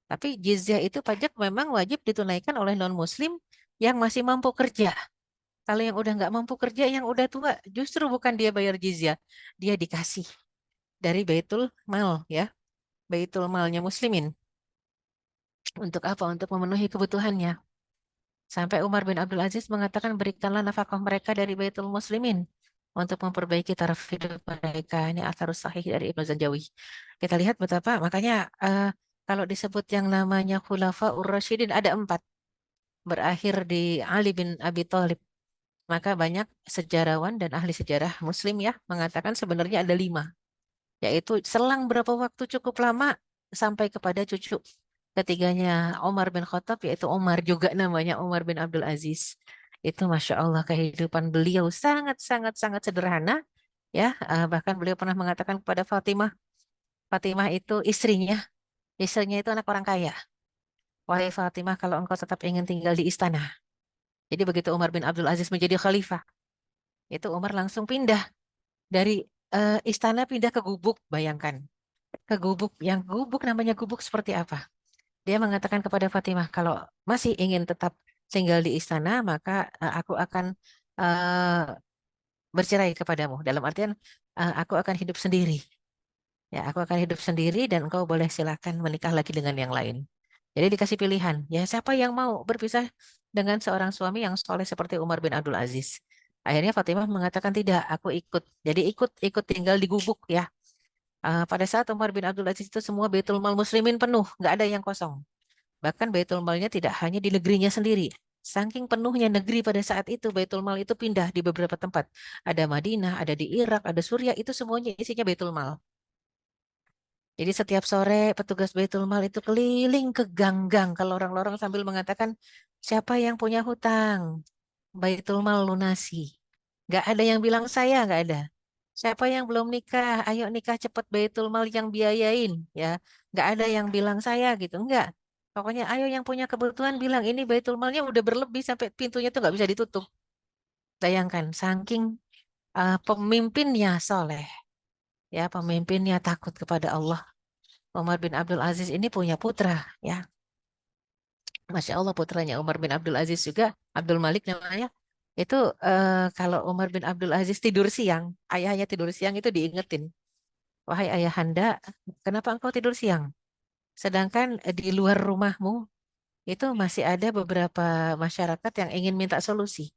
B: Tapi jizyah itu pajak memang wajib ditunaikan oleh non-muslim yang masih mampu kerja. Kalau yang udah nggak mampu kerja, yang udah tua, justru bukan dia bayar jizyah, dia dikasih dari Baitul Mal ya, Baitul Malnya Muslimin. Untuk apa? Untuk memenuhi kebutuhannya. Sampai Umar bin Abdul Aziz mengatakan berikanlah nafkah mereka dari Baitul Muslimin untuk memperbaiki taraf hidup mereka. Ini atharus sahih dari Ibnu Zanjawi. Kita lihat betapa, makanya kalau disebut yang namanya Khulafaur Rasyidin ada 4, berakhir di Ali bin Abi Thalib. Maka banyak sejarawan dan ahli sejarah Muslim ya mengatakan sebenarnya ada 5, yaitu selang berapa waktu cukup lama sampai kepada cucu ketiganya Umar bin Khattab, yaitu Umar juga namanya Umar bin Abdul Aziz. Itu Masya Allah kehidupan beliau sangat sederhana ya. Bahkan beliau pernah mengatakan kepada Fatimah, Fatimah itu istrinya itu anak orang kaya. Wahai Fatimah, kalau engkau tetap ingin tinggal di istana. Jadi begitu Umar bin Abdul Aziz menjadi khalifah, itu Umar langsung pindah dari istana pindah ke gubuk, bayangkan. Ke gubuk, yang gubuk namanya gubuk seperti apa? Dia mengatakan kepada Fatimah, kalau masih ingin tetap tinggal di istana, maka aku akan eh, bercerai kepadamu. Dalam artian, aku akan hidup sendiri. Ya, aku akan hidup sendiri dan engkau boleh silakan menikah lagi dengan yang lain. Jadi dikasih pilihan, ya siapa yang mau berpisah dengan seorang suami yang soleh seperti Umar bin Abdul Aziz. Akhirnya Fatimah mengatakan tidak, aku ikut. Jadi ikut tinggal di gubuk ya. Pada saat Umar bin Abdul Aziz itu semua Baitul Mal Muslimin penuh, nggak ada yang kosong. Bahkan Baitul Malnya tidak hanya di negerinya sendiri. Saking penuhnya negeri pada saat itu, Baitul Mal itu pindah di beberapa tempat. Ada Madinah, ada di Irak, ada Suriah, itu semuanya isinya Baitul Mal. Jadi setiap sore petugas Baitul Mal itu keliling ke gang-gang. Kalau orang-orang sambil mengatakan, Siapa yang punya hutang? Baitul Mal lunasi. Nggak ada yang bilang saya, nggak ada. Siapa yang belum nikah? Ayo nikah cepat Baitul Mal yang biayain, ya. Nggak ada yang bilang saya gitu, nggak. Pokoknya ayo yang punya kebutuhan bilang ini Baitul Malnya udah berlebih sampai pintunya tuh nggak bisa ditutup. Bayangkan, saking pemimpinnya soleh, ya pemimpinnya takut kepada Allah. Umar bin Abdul Aziz ini punya putra, ya. Masya Allah putranya Umar bin Abdul Aziz juga, Abdul Malik namanya. Itu kalau Umar bin Abdul Aziz tidur siang, ayahnya tidur siang itu diingetin. Wahai ayahanda, kenapa engkau tidur siang? Sedangkan di luar rumahmu itu masih ada beberapa masyarakat yang ingin minta solusi.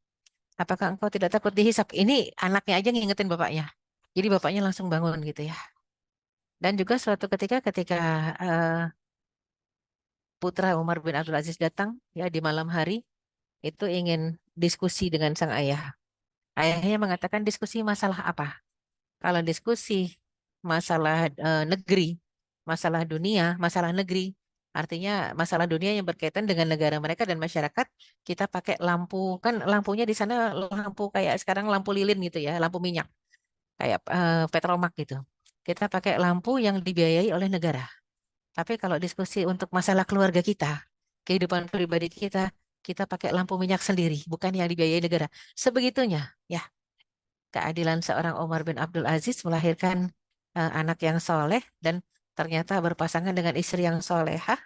B: Apakah engkau tidak takut dihisap? Ini anaknya aja ngingetin bapaknya. Jadi bapaknya langsung bangun gitu ya. Dan juga suatu ketika eh, putra Umar bin Abdul Aziz datang ya di malam hari itu ingin diskusi dengan sang ayah. Ayahnya mengatakan diskusi masalah apa? Kalau diskusi masalah negeri, masalah dunia, masalah negeri, artinya masalah dunia yang berkaitan dengan negara mereka dan masyarakat, kita pakai lampu, kan lampunya di sana lampu kayak sekarang lampu lilin gitu ya, lampu minyak, kayak petromak gitu. Kita pakai lampu yang dibiayai oleh negara. Tapi kalau diskusi untuk masalah keluarga kita, kehidupan pribadi kita, kita pakai lampu minyak sendiri, bukan yang dibiayai negara. Sebegitunya, ya keadilan seorang Umar bin Abdul Aziz melahirkan anak yang soleh dan ternyata berpasangan dengan istri yang solehah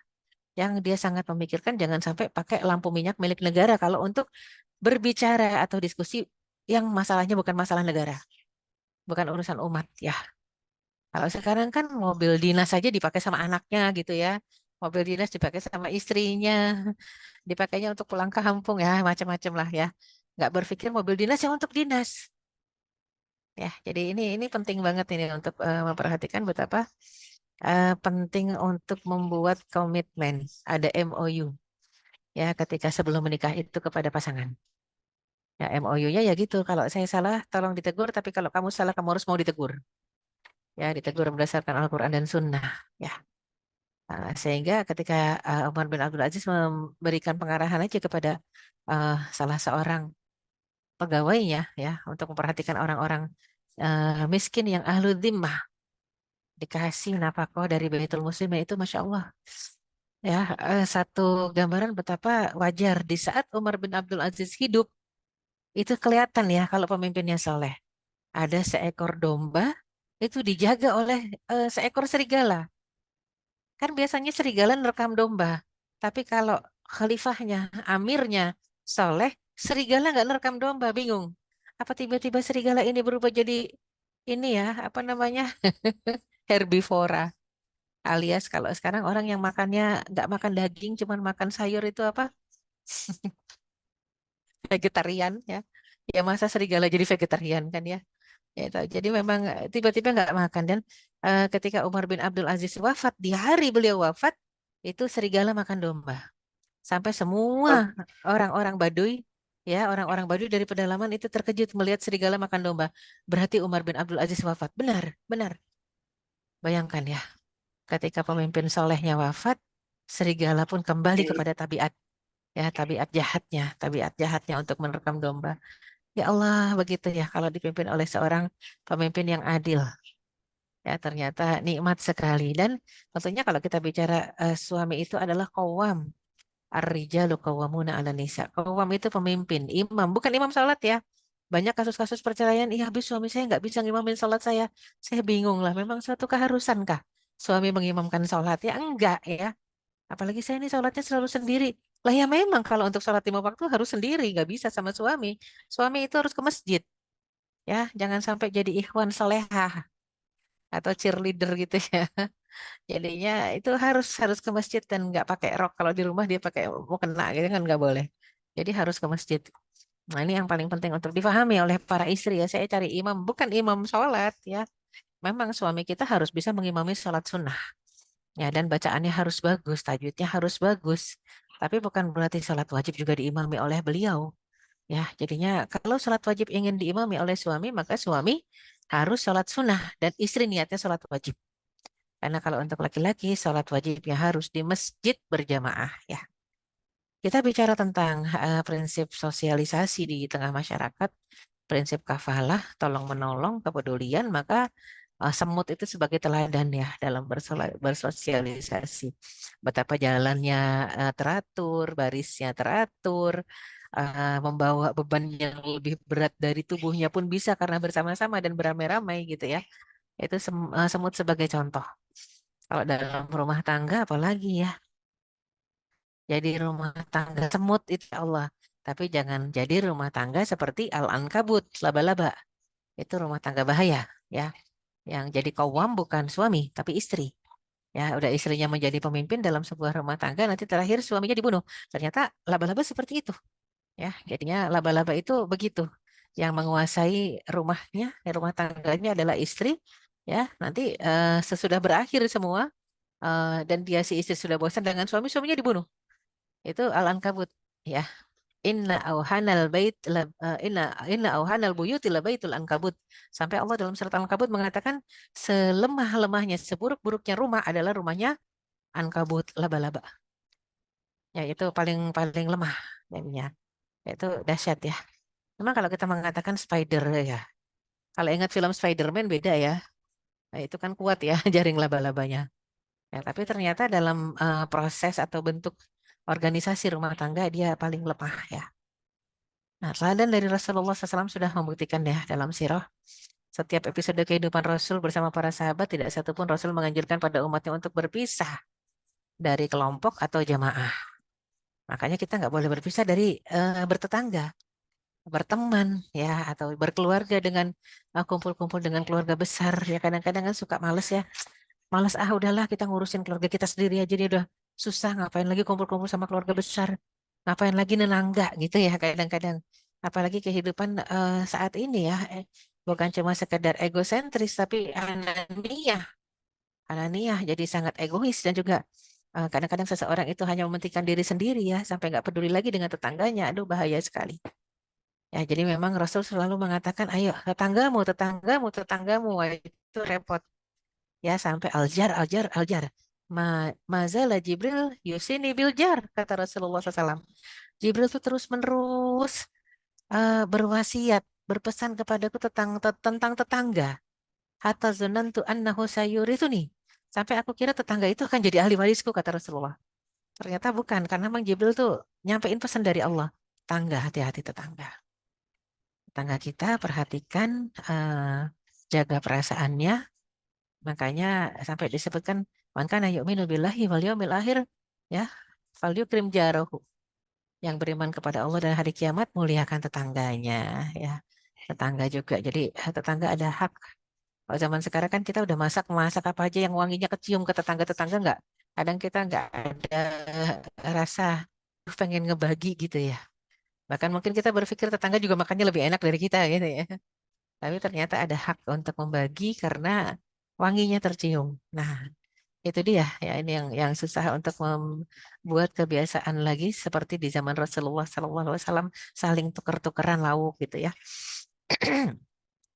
B: yang dia sangat memikirkan jangan sampai pakai lampu minyak milik negara kalau untuk berbicara atau diskusi yang masalahnya bukan masalah negara, bukan urusan umat ya. Kalau sekarang kan mobil dinas saja dipakai sama anaknya gitu ya. Mobil dinas dipakai sama istrinya, dipakainya untuk pulang ke kampung ya, macam-macam lah ya. Nggak berpikir mobil dinas yang untuk dinas. Ya, jadi ini penting banget ini untuk memperhatikan betapa penting untuk membuat komitmen, ada MOU ya ketika sebelum menikah itu kepada pasangan. Ya, MOU-nya ya gitu. Kalau saya salah, tolong ditegur. Tapi kalau kamu salah, kamu harus mau ditegur. Ya, ditegur berdasarkan Al-Quran dan Sunnah. Ya, sehingga ketika Umar bin Abdul Aziz memberikan pengarahan aja kepada salah seorang pegawainya, ya, untuk memperhatikan orang-orang miskin yang ahlu dhimmah dikasih nafkah dari Baitul Muslim itu Masya Allah ya satu gambaran betapa wajar di saat Umar bin Abdul Aziz hidup itu kelihatan ya kalau pemimpinnya soleh ada seekor domba itu dijaga oleh seekor serigala kan biasanya serigala nerekam domba tapi kalau khalifahnya amirnya soleh serigala nggak nerekam domba bingung apa tiba-tiba serigala ini berubah jadi ini ya apa namanya herbivora alias kalau sekarang orang yang makannya nggak makan daging, cuman makan sayur itu apa? Vegetarian ya. Ya masa serigala jadi vegetarian kan ya. Ya itu. Jadi memang tiba-tiba nggak makan dan ketika Umar bin Abdul Aziz wafat di hari beliau wafat itu serigala makan domba. Sampai semua orang-orang Baduy ya orang-orang Baduy dari pedalaman itu terkejut melihat serigala makan domba. Berarti Umar bin Abdul Aziz wafat. Benar, benar. Bayangkan ya. Ketika pemimpin solehnya wafat, serigala pun kembali kepada tabiat, ya tabiat jahatnya untuk menerkam domba. Ya Allah, begitu ya kalau dipimpin oleh seorang pemimpin yang adil. Ya ternyata nikmat sekali. Dan tentunya kalau kita bicara suami itu adalah qawwam. Ar-rijalu qawwamuna 'ala nisa. Qawwam itu pemimpin, imam, bukan imam salat ya. Banyak kasus-kasus perceraian, iya habis suami saya nggak bisa ngimamin salat saya. Saya bingung lah, memang suatu keharusan kah suami mengimamkan salat? Ya enggak ya. Apalagi saya ini sholatnya selalu sendiri. Lah ya memang kalau untuk sholat 5 waktu harus sendiri, nggak bisa sama suami. Suami itu harus ke masjid, ya. Jangan sampai jadi ikhwan solehah atau cheerleader gitu ya. Jadinya itu harus harus ke masjid dan nggak pakai rok. Kalau di rumah dia pakai mukena gitu kan nggak boleh. Jadi harus ke masjid. Nah ini yang paling penting untuk difahami oleh para istri ya. Saya cari imam, bukan imam sholat ya. Memang suami kita harus bisa mengimami sholat sunnah. Ya, dan bacaannya harus bagus, tajwidnya harus bagus. Tapi bukan berarti salat wajib juga diimami oleh beliau. Ya, jadinya kalau salat wajib ingin diimami oleh suami, maka suami harus salat sunnah dan istri niatnya salat wajib. Karena kalau untuk laki-laki, salat wajibnya harus di masjid berjamaah. Ya, kita bicara tentang prinsip sosialisasi di tengah masyarakat, prinsip kafalah, tolong menolong, kepedulian, maka semut itu sebagai teladan ya dalam bersosialisasi. Betapa jalannya teratur, barisnya teratur, membawa beban yang lebih berat dari tubuhnya pun bisa karena bersama-sama dan beramai-ramai gitu ya. Itu semut sebagai contoh. Kalau dalam rumah tangga apalagi ya. Jadi rumah tangga semut itu ya Allah. Tapi jangan jadi rumah tangga seperti al-ankabut, laba-laba. Itu rumah tangga bahaya ya. Yang jadi kawam bukan suami, tapi istri. Ya, udah istrinya menjadi pemimpin dalam sebuah rumah tangga, nanti terakhir suaminya dibunuh. Ternyata laba-laba seperti itu. Ya, jadinya laba-laba itu begitu. Yang menguasai rumahnya, rumah tangganya adalah istri. Ya, nanti sesudah berakhir semua, dan dia si istri sudah bosan dengan suami, suaminya dibunuh. Itu al-ankabut. Ya, inna auhanal buyuti la baitul ankabut. Sampai Allah dalam surat Al-Ankabut mengatakan selemah-lemahnya, seburuk-buruknya rumah adalah rumahnya ankabut, laba-laba. Ya, itu paling paling lemah jadinya. Itu dahsyat ya. Memang kalau kita mengatakan spider ya. Kalau ingat film Spider-Man beda ya. Nah, itu kan kuat ya jaring laba-labanya. Ya, tapi ternyata dalam proses atau bentuk organisasi rumah tangga dia paling lemah ya. Nah, teladan dari Rasulullah SAW sudah membuktikan ya dalam sirah. Setiap episode kehidupan Rasul bersama para sahabat, tidak satupun Rasul menganjurkan pada umatnya untuk berpisah dari kelompok atau jamaah. Makanya kita nggak boleh berpisah dari bertetangga, berteman, ya, atau berkeluarga dengan kumpul-kumpul dengan keluarga besar. Ya kadang-kadang kan suka males ya. Males udahlah kita ngurusin keluarga kita sendiri aja dia udah susah ngapain lagi kumpul-kumpul sama keluarga besar. Ngapain lagi nenangga gitu ya kadang-kadang. Apalagi kehidupan saat ini ya. Bukan cuma sekedar egosentris tapi ananiah. Ananiah jadi sangat egois dan juga kadang-kadang seseorang itu hanya mementingkan diri sendiri ya sampai nggak peduli lagi dengan tetangganya. Aduh bahaya sekali. Ya, jadi memang Rasul selalu mengatakan, ayo tetanggamu, tetanggamu, tetanggamu. Wah, itu repot. Ya, sampai aljar, aljar, aljar. Mazala Jibril yusini biljar, kata Rasulullah SAW. Jibril itu terus-menerus berwasiat, berpesan kepadaku tentang tetangga. Hatta zonantu annahu sayurithuni. Sampai aku kira tetangga itu akan jadi ahli warisku, kata Rasulullah. Ternyata bukan, karena memang Jibril tuh nyampein pesan dari Allah. Tangga, hati-hati tetangga. Tetangga kita perhatikan, jaga perasaannya. Makanya sampai disebutkan man kana yu'minu billahi wal yawmil akhir ya falyukrim jarahu. Yang beriman kepada Allah dan hari kiamat muliakan tetangganya ya. Tetangga juga. Jadi tetangga ada hak. Kalau zaman sekarang kan kita udah masak masak apa aja yang wanginya kecium ke tetangga-tetangga nggak. Kadang kita nggak ada rasa pengen ngebagi gitu ya. Bahkan mungkin kita berpikir tetangga juga makannya lebih enak dari kita gitu ya. Tapi ternyata ada hak untuk membagi karena wanginya tercium. Nah, itu dia ya ini yang susah untuk membuat kebiasaan lagi seperti di zaman Rasulullah SAW saling tuker-tukeran lauk gitu ya.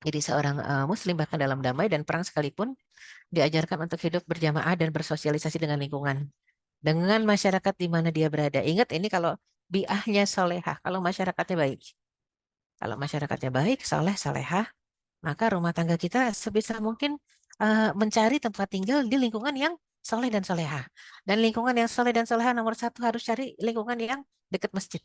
B: Jadi seorang Muslim bahkan dalam damai dan perang sekalipun diajarkan untuk hidup berjamaah dan bersosialisasi dengan lingkungan, dengan masyarakat di mana dia berada. Ingat ini kalau biahnya solehah, kalau masyarakatnya baik. Kalau masyarakatnya baik, soleh, solehah, maka rumah tangga kita sebisa mungkin mencari tempat tinggal di lingkungan yang soleh dan soleha. Dan lingkungan yang soleh dan soleha nomor satu harus cari lingkungan yang dekat masjid.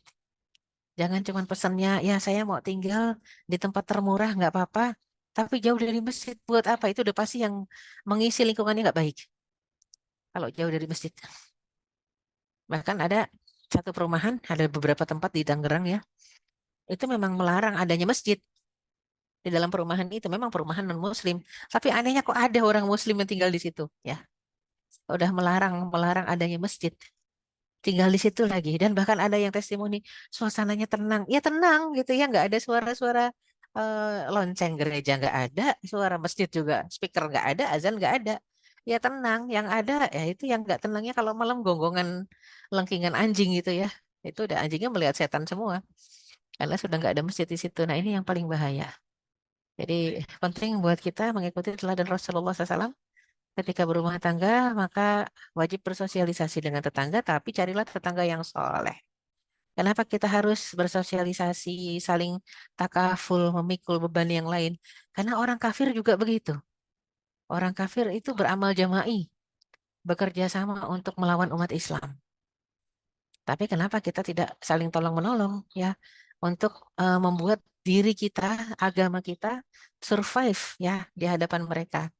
B: Jangan cuma pesannya, ya saya mau tinggal di tempat termurah nggak apa-apa, tapi jauh dari masjid. Buat apa? Itu udah pasti yang mengisi lingkungannya nggak baik. Kalau jauh dari masjid. Bahkan ada satu perumahan, ada beberapa tempat di Tangerang ya, itu memang melarang adanya masjid di dalam perumahan itu. Memang perumahan non-muslim, tapi anehnya kok ada orang muslim yang tinggal di situ ya. Udah melarang melarang adanya masjid, tinggal di situ lagi. Dan bahkan ada yang testimoni suasananya tenang ya, tenang gitu ya, nggak ada suara-suara lonceng gereja, nggak ada suara masjid juga, speaker nggak ada, azan nggak ada, ya tenang. Yang ada ya itu yang nggak tenangnya kalau malam gonggongan lengkingan anjing gitu ya, itu udah anjingnya melihat setan semua karena sudah nggak ada masjid di situ. Nah ini yang paling bahaya. Jadi penting buat kita mengikuti teladan Rasulullah SAW. Ketika berumah tangga, maka wajib bersosialisasi dengan tetangga, tapi carilah tetangga yang soleh. Kenapa kita harus bersosialisasi, saling takaful, memikul beban yang lain? Karena orang kafir juga begitu. Orang kafir itu beramal jama'i, bekerja sama untuk melawan umat Islam. Tapi kenapa kita tidak saling tolong menolong ya untuk membuat diri kita, agama kita survive ya di hadapan mereka.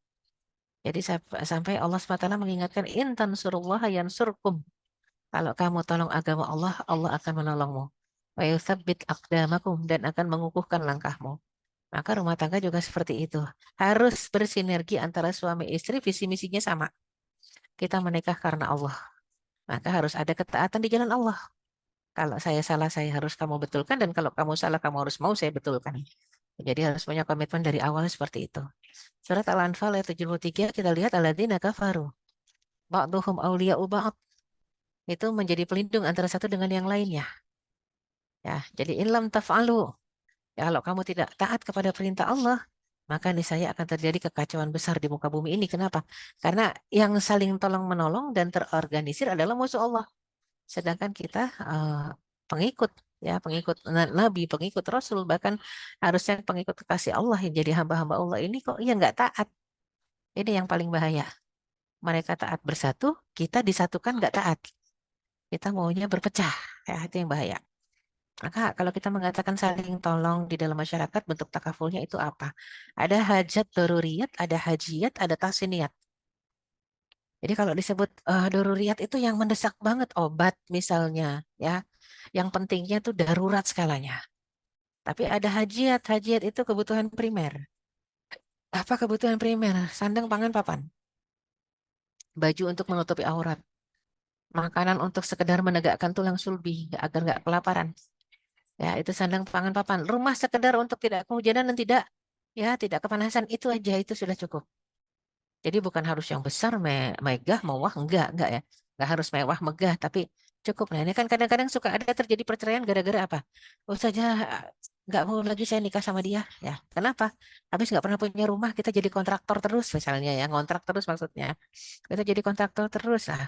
B: Jadi sampai Allah SWT mengingatkan intan surullah yansurkum. Kalau kamu tolong agama Allah, Allah akan menolongmu. Wa yutsabbit aqdamakum dan akan mengukuhkan langkahmu. Maka rumah tangga juga seperti itu. Harus bersinergi antara suami istri, visi misinya sama. Kita menikah karena Allah. Maka harus ada ketaatan di jalan Allah. Kalau saya salah, saya harus kamu betulkan. Dan kalau kamu salah, kamu harus mau saya betulkan. Jadi harus punya komitmen dari awal seperti itu. Surat Al-Anfal ayat 73 kita lihat alladzina kafaru. Ba'duhum awliya'u ba'd. Itu menjadi pelindung antara satu dengan yang lainnya. Ya, jadi inlam taf'alu. Ya, kalau kamu tidak taat kepada perintah Allah, maka niscaya akan terjadi kekacauan besar di muka bumi ini. Kenapa? Karena yang saling tolong menolong dan terorganisir adalah musuh Allah. Sedangkan kita pengikut, ya pengikut Nabi, pengikut Rasul, bahkan harusnya pengikut kekasih Allah yang jadi hamba-hamba Allah ini kok ya nggak taat. Ini yang paling bahaya. Mereka taat bersatu, kita disatukan nggak taat. Kita maunya berpecah. Ya, itu yang bahaya. Maka kalau kita mengatakan saling tolong di dalam masyarakat, bentuk takafulnya itu apa? Ada hajat doruriyat, ada hajiat, ada tahsiniyat. Jadi kalau disebut doruriyat itu yang mendesak banget obat misalnya, ya, yang pentingnya itu darurat skalanya. Tapi ada hajiat, hajiat itu kebutuhan primer. Apa kebutuhan primer? Sandang, pangan, papan, baju untuk menutupi aurat, makanan untuk sekedar menegakkan tulang sulbi agar nggak kelaparan. Ya, itu sandang, pangan, papan. Rumah sekedar untuk tidak kehujanan dan tidak, ya, tidak kepanasan. Itu aja, itu sudah cukup. Jadi bukan harus yang besar, megah, mewah, enggak ya. Enggak harus mewah, megah, tapi cukup. Nah, ini kan kadang-kadang suka ada terjadi perceraian gara-gara apa? Oh saja nggak mau lagi saya nikah sama dia. Ya, kenapa? Habis nggak pernah punya rumah, kita jadi kontraktor terus misalnya ya, ngontrak terus maksudnya. Kita jadi kontraktor terus. Nah,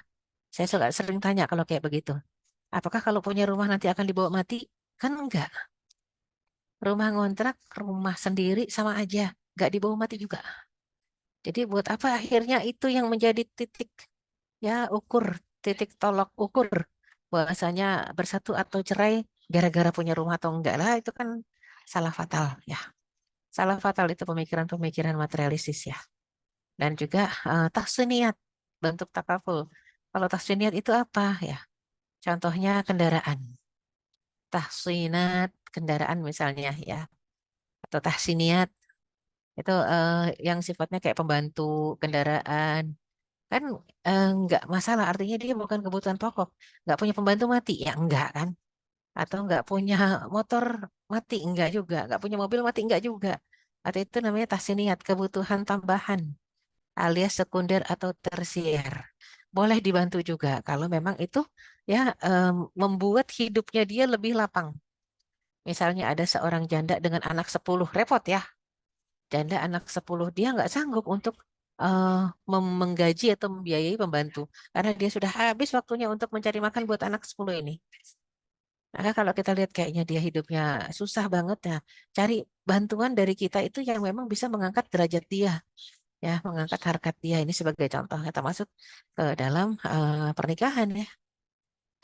B: saya suka sering tanya kalau kayak begitu. Apakah kalau punya rumah nanti akan dibawa mati? Kan enggak. Rumah ngontrak, rumah sendiri sama aja. Nggak dibawa mati juga. Jadi buat apa akhirnya itu yang menjadi titik ya ukur, titik tolok ukur bahwasanya bersatu atau cerai gara-gara punya rumah atau enggak lah itu kan salah fatal ya. Salah fatal itu pemikiran-pemikiran materialistis ya. Dan juga tahsiniat bentuk takaful. Kalau tahsiniat itu apa ya? Contohnya kendaraan. Tahsinat kendaraan misalnya ya. Atau tahsiniat itu yang sifatnya kayak pembantu kendaraan. Kan nggak masalah, artinya dia bukan kebutuhan pokok. Nggak punya pembantu mati, ya enggak kan? Atau nggak punya motor mati, enggak juga. Nggak punya mobil mati, enggak juga. Atau itu namanya tahsiniat, kebutuhan tambahan alias sekunder atau tersier. Boleh dibantu juga kalau memang itu ya membuat hidupnya dia lebih lapang. Misalnya ada seorang janda dengan anak 10 repot ya. Janda anak 10 dia nggak sanggup untuk eh, menggaji atau membiayai pembantu karena dia sudah habis waktunya untuk mencari makan buat anak 10 ini. Maka kalau kita lihat kayaknya dia hidupnya susah banget ya, cari bantuan dari kita itu yang memang bisa mengangkat derajat dia, ya, mengangkat harkat dia ini sebagai contohnya termasuk ke dalam pernikahan ya.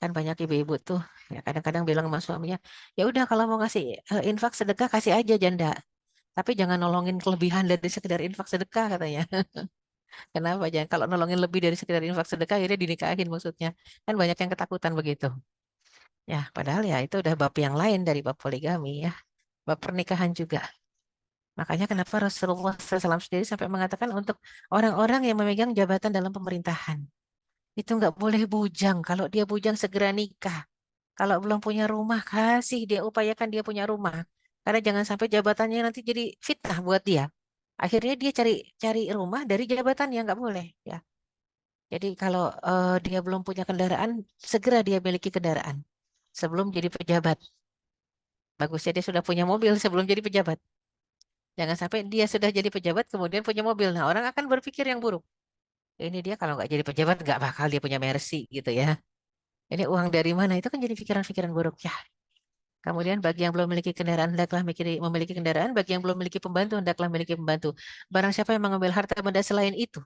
B: Kan banyak ibu-ibu tuh ya kadang-kadang bilang sama suaminya, ya udah kalau mau ngasih infak sedekah kasih aja janda. Tapi jangan nolongin kelebihan dari sekedar infak sedekah katanya. Kenapa? Jangan kalau nolongin lebih dari sekedar infak sedekah akhirnya dinikahin maksudnya. Kan banyak yang ketakutan begitu. Ya, padahal ya itu udah bab yang lain dari bab poligami ya. Bab pernikahan juga. Makanya kenapa Rasulullah SAW sendiri sampai mengatakan untuk orang-orang yang memegang jabatan dalam pemerintahan. Itu nggak boleh bujang. Kalau dia bujang segera nikah. Kalau belum punya rumah, kasih dia upayakan dia punya rumah. Karena jangan sampai jabatannya nanti jadi fitnah buat dia. Akhirnya dia cari cari rumah dari jabatan yang nggak boleh ya. Jadi kalau dia belum punya kendaraan, segera dia miliki kendaraan sebelum jadi pejabat. Bagusnya dia sudah punya mobil sebelum jadi pejabat. Jangan sampai dia sudah jadi pejabat kemudian punya mobil. Nah orang akan berpikir yang buruk. Ini dia kalau nggak jadi pejabat nggak bakal dia punya Mercy gitu ya. Ini uang dari mana? Itu kan jadi pikiran-pikiran buruk ya. Kemudian bagi yang belum memiliki kendaraan, hendaklah memiliki kendaraan. Bagi yang belum memiliki pembantu, hendaklah memiliki pembantu. Barang siapa yang mengambil harta benda selain itu,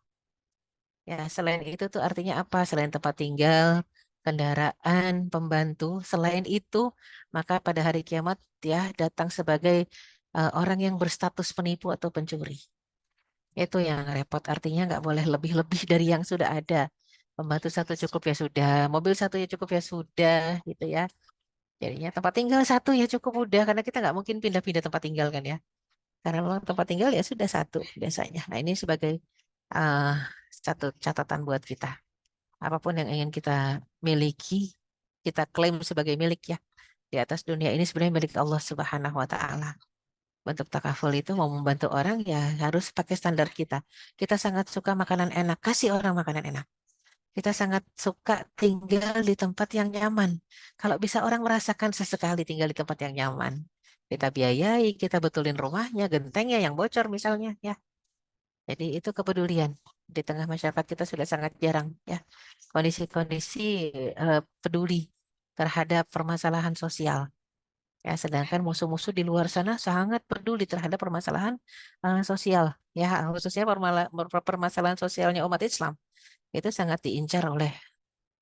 B: ya selain itu tuh artinya apa? Selain tempat tinggal, kendaraan, pembantu, selain itu, maka pada hari kiamat ya datang sebagai orang yang berstatus penipu atau pencuri. Itu yang repot. Artinya nggak boleh lebih-lebih dari yang sudah ada. Pembantu satu cukup ya sudah, mobil satu ya cukup ya sudah, gitu ya. Jadinya tempat tinggal satu ya cukup udah, karena kita nggak mungkin pindah-pindah tempat tinggal kan ya. Karena memang tempat tinggal ya sudah satu biasanya. Nah ini sebagai uh, satu catatan buat kita. Apapun yang ingin kita miliki, kita klaim sebagai milik ya. Di atas dunia ini sebenarnya milik Allah Subhanahu wa Ta'ala. Bentuk takaful itu mau membantu orang ya harus pakai standar kita. Kita sangat suka makanan enak, kasih orang makanan enak. Kita sangat suka tinggal di tempat yang nyaman. Kalau bisa orang merasakan sesekali tinggal di tempat yang nyaman. Kita biayai, kita betulin rumahnya, gentengnya yang bocor misalnya ya. Jadi itu kepedulian. Di tengah masyarakat kita sudah sangat jarang ya. Kondisi-kondisi peduli terhadap permasalahan sosial. Ya, sedangkan musuh-musuh di luar sana sangat peduli terhadap permasalahan sosial. Ya, khususnya permasalahan sosialnya umat Islam itu sangat diincar oleh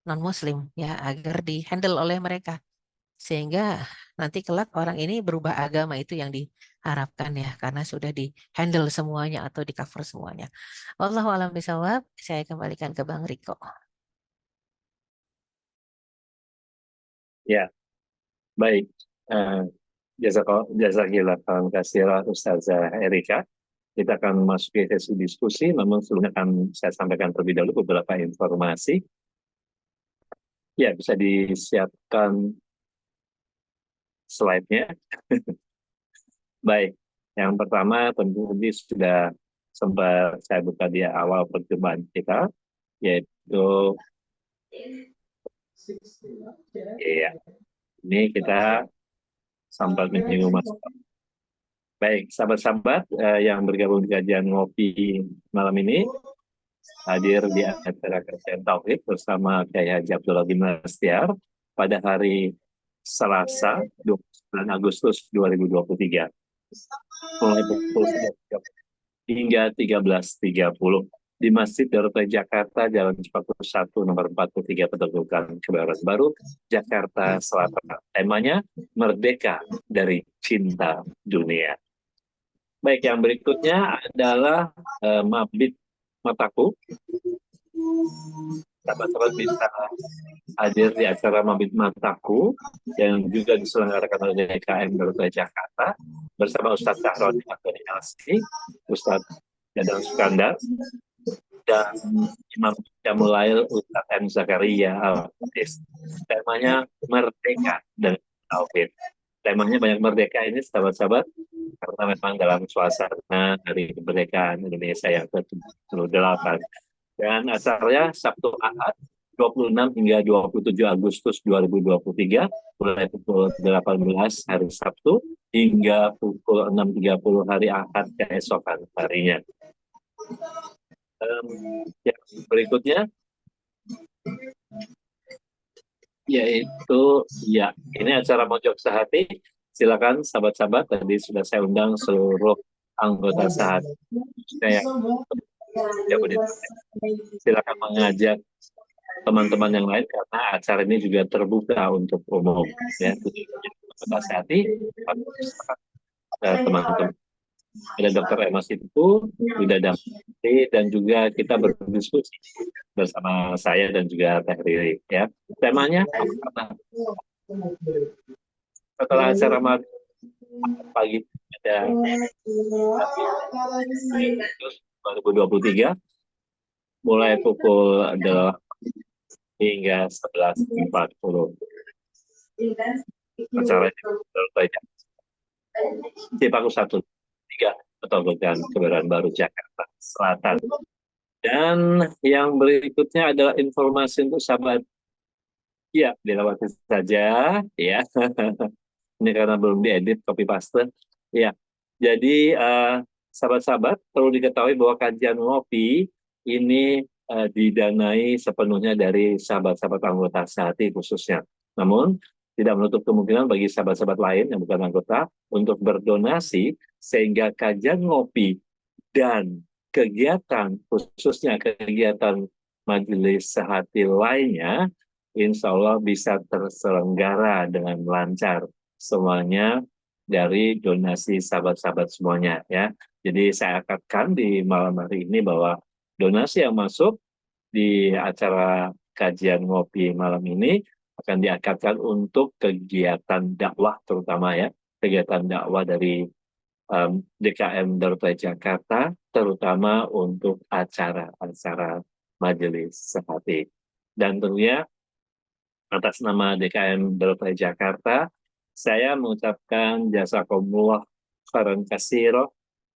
B: non-Muslim ya agar dihandle oleh mereka sehingga nanti kelak orang ini berubah agama itu yang diharapkan ya karena sudah dihandle semuanya atau di cover semuanya. Wallahu a'lam bishawab. Saya kembalikan ke Bang Riko.
A: Ya, baik. Uh, Jazakillah khairan katsira Ustazah Erika. Kita akan masuk ke sesi diskusi, namun sebelumnya akan saya sampaikan terlebih dahulu beberapa informasi. Ya, bisa disiapkan slide-nya. Baik, yang pertama tentu ini sudah sempat saya buka di awal perjumpaan kita, yaitu ya, ini kita sampai menyinggung masalah. Baik, sahabat-sahabat yang bergabung di kajian ngopi malam ini, hadir di acara kajian Tauhid bersama Kiai Haji Abdullah bin Nastiar pada hari Selasa 29 Agustus 2023 mulai pukul 11 hingga 13.30 di Masjid Darut Jakarta, Jalan Cepaku 1, nomor 43, Peterbukan, Kebayoran Baru, Jakarta Selatan. Temanya Merdeka dari Cinta Dunia. Baik, yang berikutnya adalah Mabit Mataku. Sahabat-sahabat bisa hadir di acara Mabit Mataku yang juga diselenggarakan oleh DKM Darut Jakarta bersama Ustadz Sahroni Abdul Elsi, Ustadz Dadang Sukandar, dan Imam Jamulail Ustadz M. Zakaria Al-Hadis. Temanya Merdeka dan Tauhid. Temanya banyak merdeka ini sahabat-sahabat karena memang dalam suasana Hari Kemerdekaan Indonesia yang ke-78. Dan acaranya Sabtu Ahad 26 hingga 27 Agustus 2023 mulai pukul 18 hari Sabtu hingga pukul 6.30 hari Ahad keesokan harinya. Yang berikutnya yaitu ya ini acara Mojok Sehati. Silakan sahabat-sahabat, tadi sudah saya undang seluruh anggota Sehati yang silakan mengajak teman-teman yang lain karena acara ini juga terbuka untuk umum ya. Anggota Sehati, teman-teman ada Dr. Emma Situ, Yuda Damri, dan juga kita berdiskusi bersama saya dan juga Teh Riri. Ya. Temanya setelah acara pagi ada 2023 mulai pukul 8 hingga 11.40. Acara ini Cipaku 1, 3, Peterbukan, Kebayoran Baru, Jakarta Selatan. Dan yang berikutnya adalah informasi untuk sahabat. Ya, dilewati saja. Ya, ini karena belum diedit, copy paste. Ya, jadi sahabat-sahabat perlu diketahui bahwa kajian ngopi ini didanai sepenuhnya dari sahabat-sahabat anggota Sehati khususnya. Namun, tidak menutup kemungkinan bagi sahabat-sahabat lain yang bukan anggota untuk berdonasi sehingga kajian ngopi dan kegiatan, khususnya kegiatan majelis sehati lainnya, insya Allah bisa terselenggara dengan lancar semuanya dari donasi sahabat-sahabat semuanya ya. Jadi saya akadkan di malam hari ini bahwa donasi yang masuk di acara kajian ngopi malam ini akan diakatkan untuk kegiatan dakwah terutama ya, kegiatan dakwah dari DKM Darurat Jakarta, terutama untuk acara-acara majelis sehati. Dan tentunya atas nama DKM Darurat Jakarta, saya mengucapkan jazakumullah khairan katsira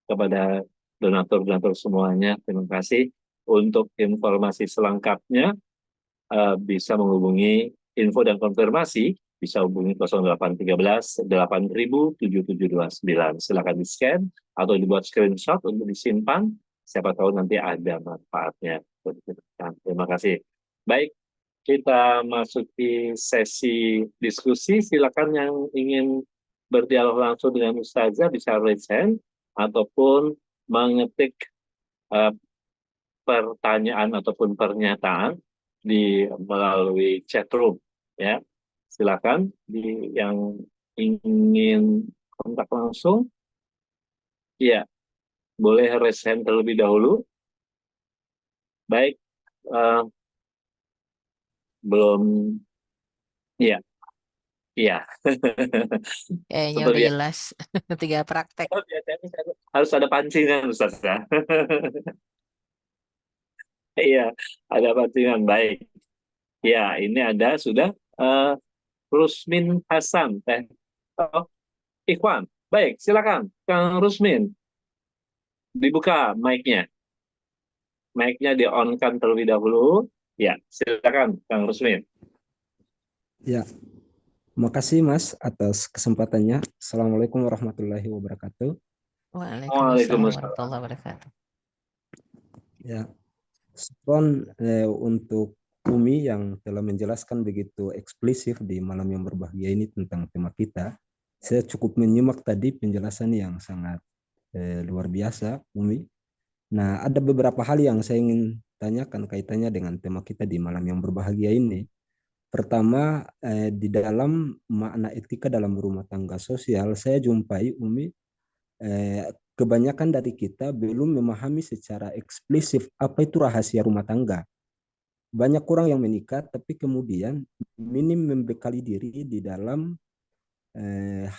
A: kepada donatur-donatur semuanya. Terima kasih. Untuk informasi selengkapnya bisa menghubungi info dan konfirmasi, bisa hubungi 0813 8000 7729. Silakan di-scan atau dibuat screenshot untuk disimpan. Siapa tahu nanti ada manfaatnya. Terima kasih. Baik, kita masuki sesi diskusi. Silakan yang ingin berdialog langsung dengan Ustazah bisa raise hand ataupun mengetik eh, pertanyaan ataupun pernyataan di melalui chat room ya. Silakan yang ingin kontak langsung ya, boleh raise hand terlebih dahulu. Baik, eh, belum ya. Iya.
B: Kayaknya udah
A: Seperti
B: jelas. Tiga praktek.
A: harus ada pancingan Ustaz ya. Iya, ada pancingan baik. Ya, ini ada sudah eh, Rusmin Hasan teh. Oh, Ikhwan. Baik, silakan Kang Rusmin. Dibuka mic-nya. Mic-nya di-on-kan terlebih dahulu. Ya, silakan Kang Rusmin.
C: Ya, makasih Mas atas kesempatannya. Assalamualaikum warahmatullahi wabarakatuh.
B: Waalaikumsalam warahmatullahi wabarakatuh.
C: Ya, Syukron untuk Umi yang telah menjelaskan begitu eksplisit di malam yang berbahagia ini tentang tema kita. Saya cukup menyimak tadi penjelasan yang sangat luar biasa, Umi. Nah, ada beberapa hal yang saya ingin tanyakan kaitannya dengan tema kita di malam yang berbahagia ini. Pertama, di dalam makna etika dalam rumah tangga sosial, saya jumpai Umi, kebanyakan dari kita belum memahami secara eksplisit apa itu rahasia rumah tangga. Banyak orang yang menikah, tapi kemudian minim membekali diri di dalam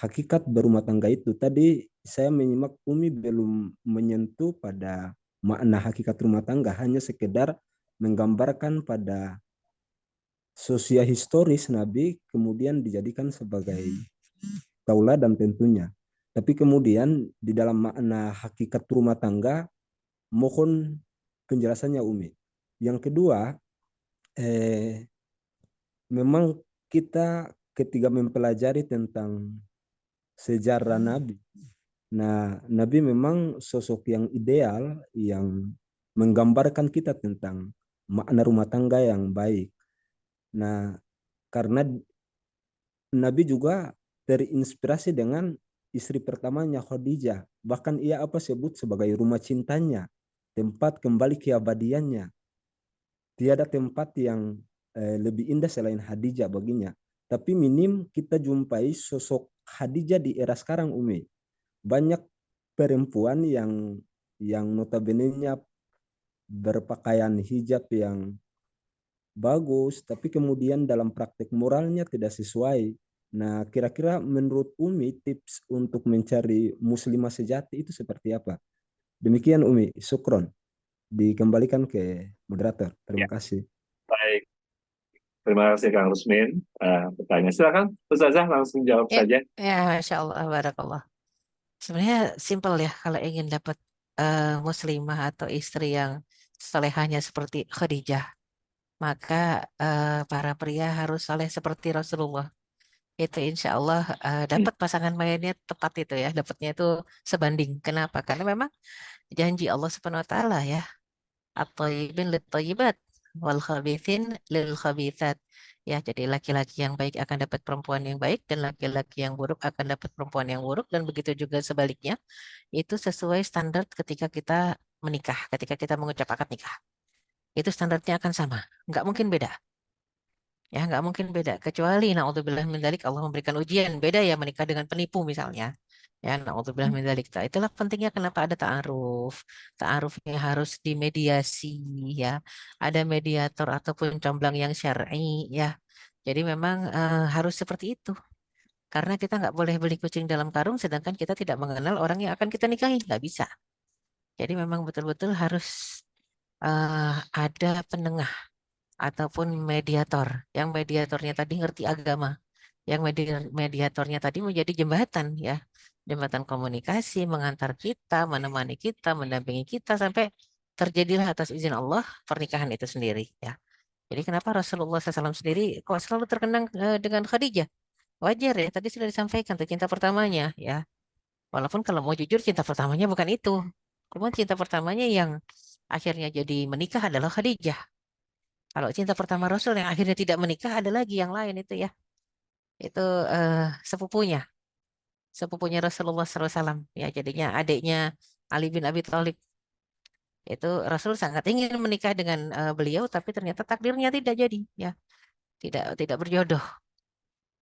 C: hakikat berumah tangga itu. Tadi saya menyimak Umi belum menyentuh pada makna hakikat rumah tangga, hanya sekedar menggambarkan pada sosial historis Nabi kemudian dijadikan sebagai tauladan tentunya. Tapi kemudian di dalam makna hakikat rumah tangga mohon penjelasannya Umi. Yang kedua, memang kita ketika mempelajari tentang sejarah Nabi. Nah, Nabi memang sosok yang ideal yang menggambarkan kita tentang makna rumah tangga yang baik. Nah, karena Nabi juga terinspirasi dengan istri pertamanya Khadijah. Bahkan ia apa sebut sebagai rumah cintanya, tempat kembali keabadiannya. Tiada tempat yang lebih indah selain Khadijah baginya. Tapi minim kita jumpai sosok Khadijah di era sekarang Umi. Banyak perempuan yang notabene-nya berpakaian hijab yang bagus, tapi kemudian dalam praktek moralnya tidak sesuai. Nah, kira-kira menurut Umi tips untuk mencari muslimah sejati itu seperti apa? Demikian Umi, syukron. Dikembalikan ke moderator.
A: Ya,
C: Terima kasih.
A: baik. Terima kasih Kang Rusmin. Bertanya. Silakan Ustazah langsung jawab
B: Ya,
A: saja.
B: ya, Masya Allah, barakallah. Sebenarnya simpel ya kalau ingin dapat muslimah atau istri yang solehahnya seperti Khadijah, maka para pria harus soleh seperti Rasulullah. Itu insya Allah dapat pasangan mainnya tepat itu ya, dapatnya itu sebanding. Kenapa? Karena memang janji Allah Subhanahu Wa Taala ya. at-thayyibin lit-thayyibat wal khabithin lil khabithat. Ya, jadi laki-laki yang baik akan dapat perempuan yang baik dan laki-laki yang buruk akan dapat perempuan yang buruk dan begitu juga sebaliknya. Itu sesuai standar ketika kita menikah, ketika kita mengucap akad nikah. Itu standarnya akan sama, nggak mungkin beda. Ya, nggak mungkin beda. Kecuali, naudzubillah min dzalik, Allah memberikan ujian. Beda ya menikah dengan penipu misalnya. Ya, naudzubillah min dzalik. Nah, itulah pentingnya kenapa ada ta'aruf. Ta'arufnya harus dimediasi, ya. Ada mediator ataupun comblang yang syar'i, ya. Jadi memang harus seperti itu. Karena kita nggak boleh beli kucing dalam karung, sedangkan kita tidak mengenal orang yang akan kita nikahi. Nggak bisa. Jadi memang betul-betul harus ada penengah ataupun mediator. Yang mediatornya tadi ngerti agama. Yang mediatornya tadi menjadi jembatan, ya. Jembatan komunikasi, mengantar kita, menemani kita, mendampingi kita sampai terjadilah atas izin Allah pernikahan itu sendiri, ya. Jadi kenapa Rasulullah SAW sendiri kok selalu terkenang dengan Khadijah? Wajar ya, tadi sudah disampaikan tuh cinta pertamanya, ya. Walaupun kalau mau jujur cinta pertamanya bukan itu. Cuma cinta pertamanya yang akhirnya jadi menikah adalah Khadijah. Kalau cinta pertama Rasul yang akhirnya tidak menikah ada lagi yang lain itu, ya. Itu sepupunya, sepupunya Rasulullah SAW. Ya, jadinya adiknya Ali bin Abi Thalib. Itu Rasul sangat ingin menikah dengan beliau, tapi ternyata takdirnya tidak jadi, ya. Tidak berjodoh.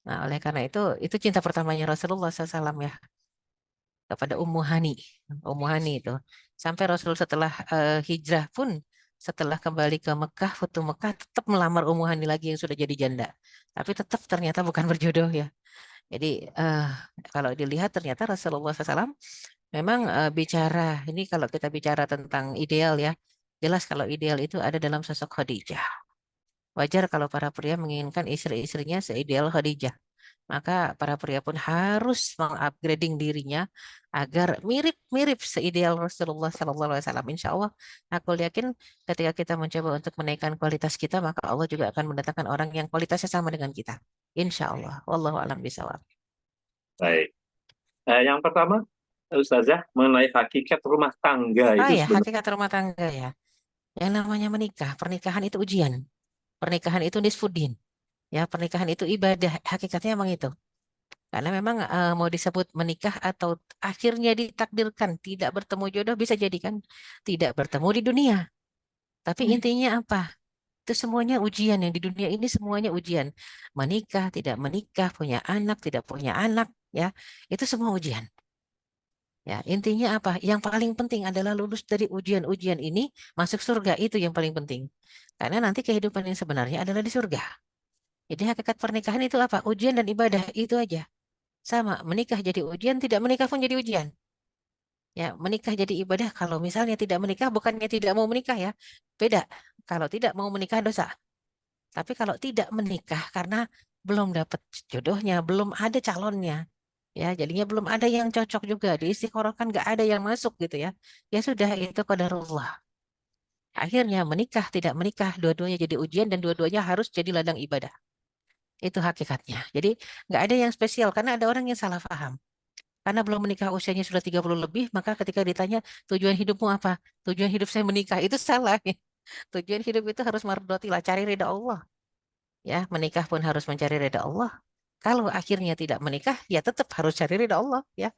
B: Nah, oleh karena itu cinta pertamanya Rasulullah SAW, ya, kepada Ummu Hani. Ummu Hani itu. Sampai Rasul setelah hijrah pun, setelah kembali ke Mekah, Futu Mekah, tetap melamar Ummu Hani lagi yang sudah jadi janda. Tapi tetap ternyata bukan berjodoh, ya. Jadi kalau dilihat ternyata Rasulullah SAW memang bicara, ini kalau kita bicara tentang ideal, ya, jelas kalau ideal itu ada dalam sosok Khadijah. Wajar kalau para pria menginginkan istri-istrinya seideal Khadijah. Maka para pria pun harus mengupgrading dirinya agar mirip-mirip seideal Rasulullah SAW. Insya Allah, aku yakin ketika kita mencoba untuk menaikkan kualitas kita, maka Allah juga akan mendatangkan orang yang kualitasnya sama dengan kita. Insya Allah. Wallahu a'lam bishawab.
A: Baik. Yang pertama, Ustazah, mengenai hakikat rumah tangga
B: Ah
A: itu
B: ya,
A: sebenarnya.
B: hakikat rumah tangga, ya. Yang namanya menikah, pernikahan itu ujian. Pernikahan itu nisfuddin. Ya, pernikahan itu ibadah. Hakikatnya emang itu. Karena memang mau disebut menikah atau akhirnya ditakdirkan tidak bertemu jodoh bisa jadi kan tidak bertemu di dunia. Tapi intinya apa? Itu semuanya ujian yang di dunia ini semuanya ujian. Menikah, tidak menikah, punya anak, tidak punya anak, ya. Itu semua ujian. Ya, intinya apa? Yang paling penting adalah lulus dari ujian-ujian ini masuk surga itu yang paling penting. Karena nanti kehidupan yang sebenarnya adalah di surga. Jadi hakikat pernikahan itu apa? Ujian dan ibadah itu aja. Sama, menikah jadi ujian, tidak menikah pun jadi ujian. Ya, menikah jadi ibadah. Kalau misalnya tidak menikah, bukannya tidak mau menikah, ya. Beda. Kalau tidak mau menikah dosa. Tapi kalau tidak menikah karena belum dapat jodohnya, belum ada calonnya, ya, jadinya belum ada yang cocok juga. Diistiqorohkan nggak ada yang masuk gitu, ya. Ya sudah, itu qadarullah. Akhirnya menikah, tidak menikah, dua-duanya jadi ujian dan dua-duanya harus jadi ladang ibadah. Itu hakikatnya. Jadi nggak ada yang spesial karena ada orang yang salah paham. Karena belum menikah usianya sudah 30 lebih, maka ketika ditanya tujuan hidupmu apa? Tujuan hidup saya menikah. Itu salah, ya. Tujuan hidup itu harus mardotilah, cari ridha Allah. Ya, menikah pun harus mencari ridha Allah. Kalau akhirnya tidak menikah, ya tetap harus cari ridha Allah, ya.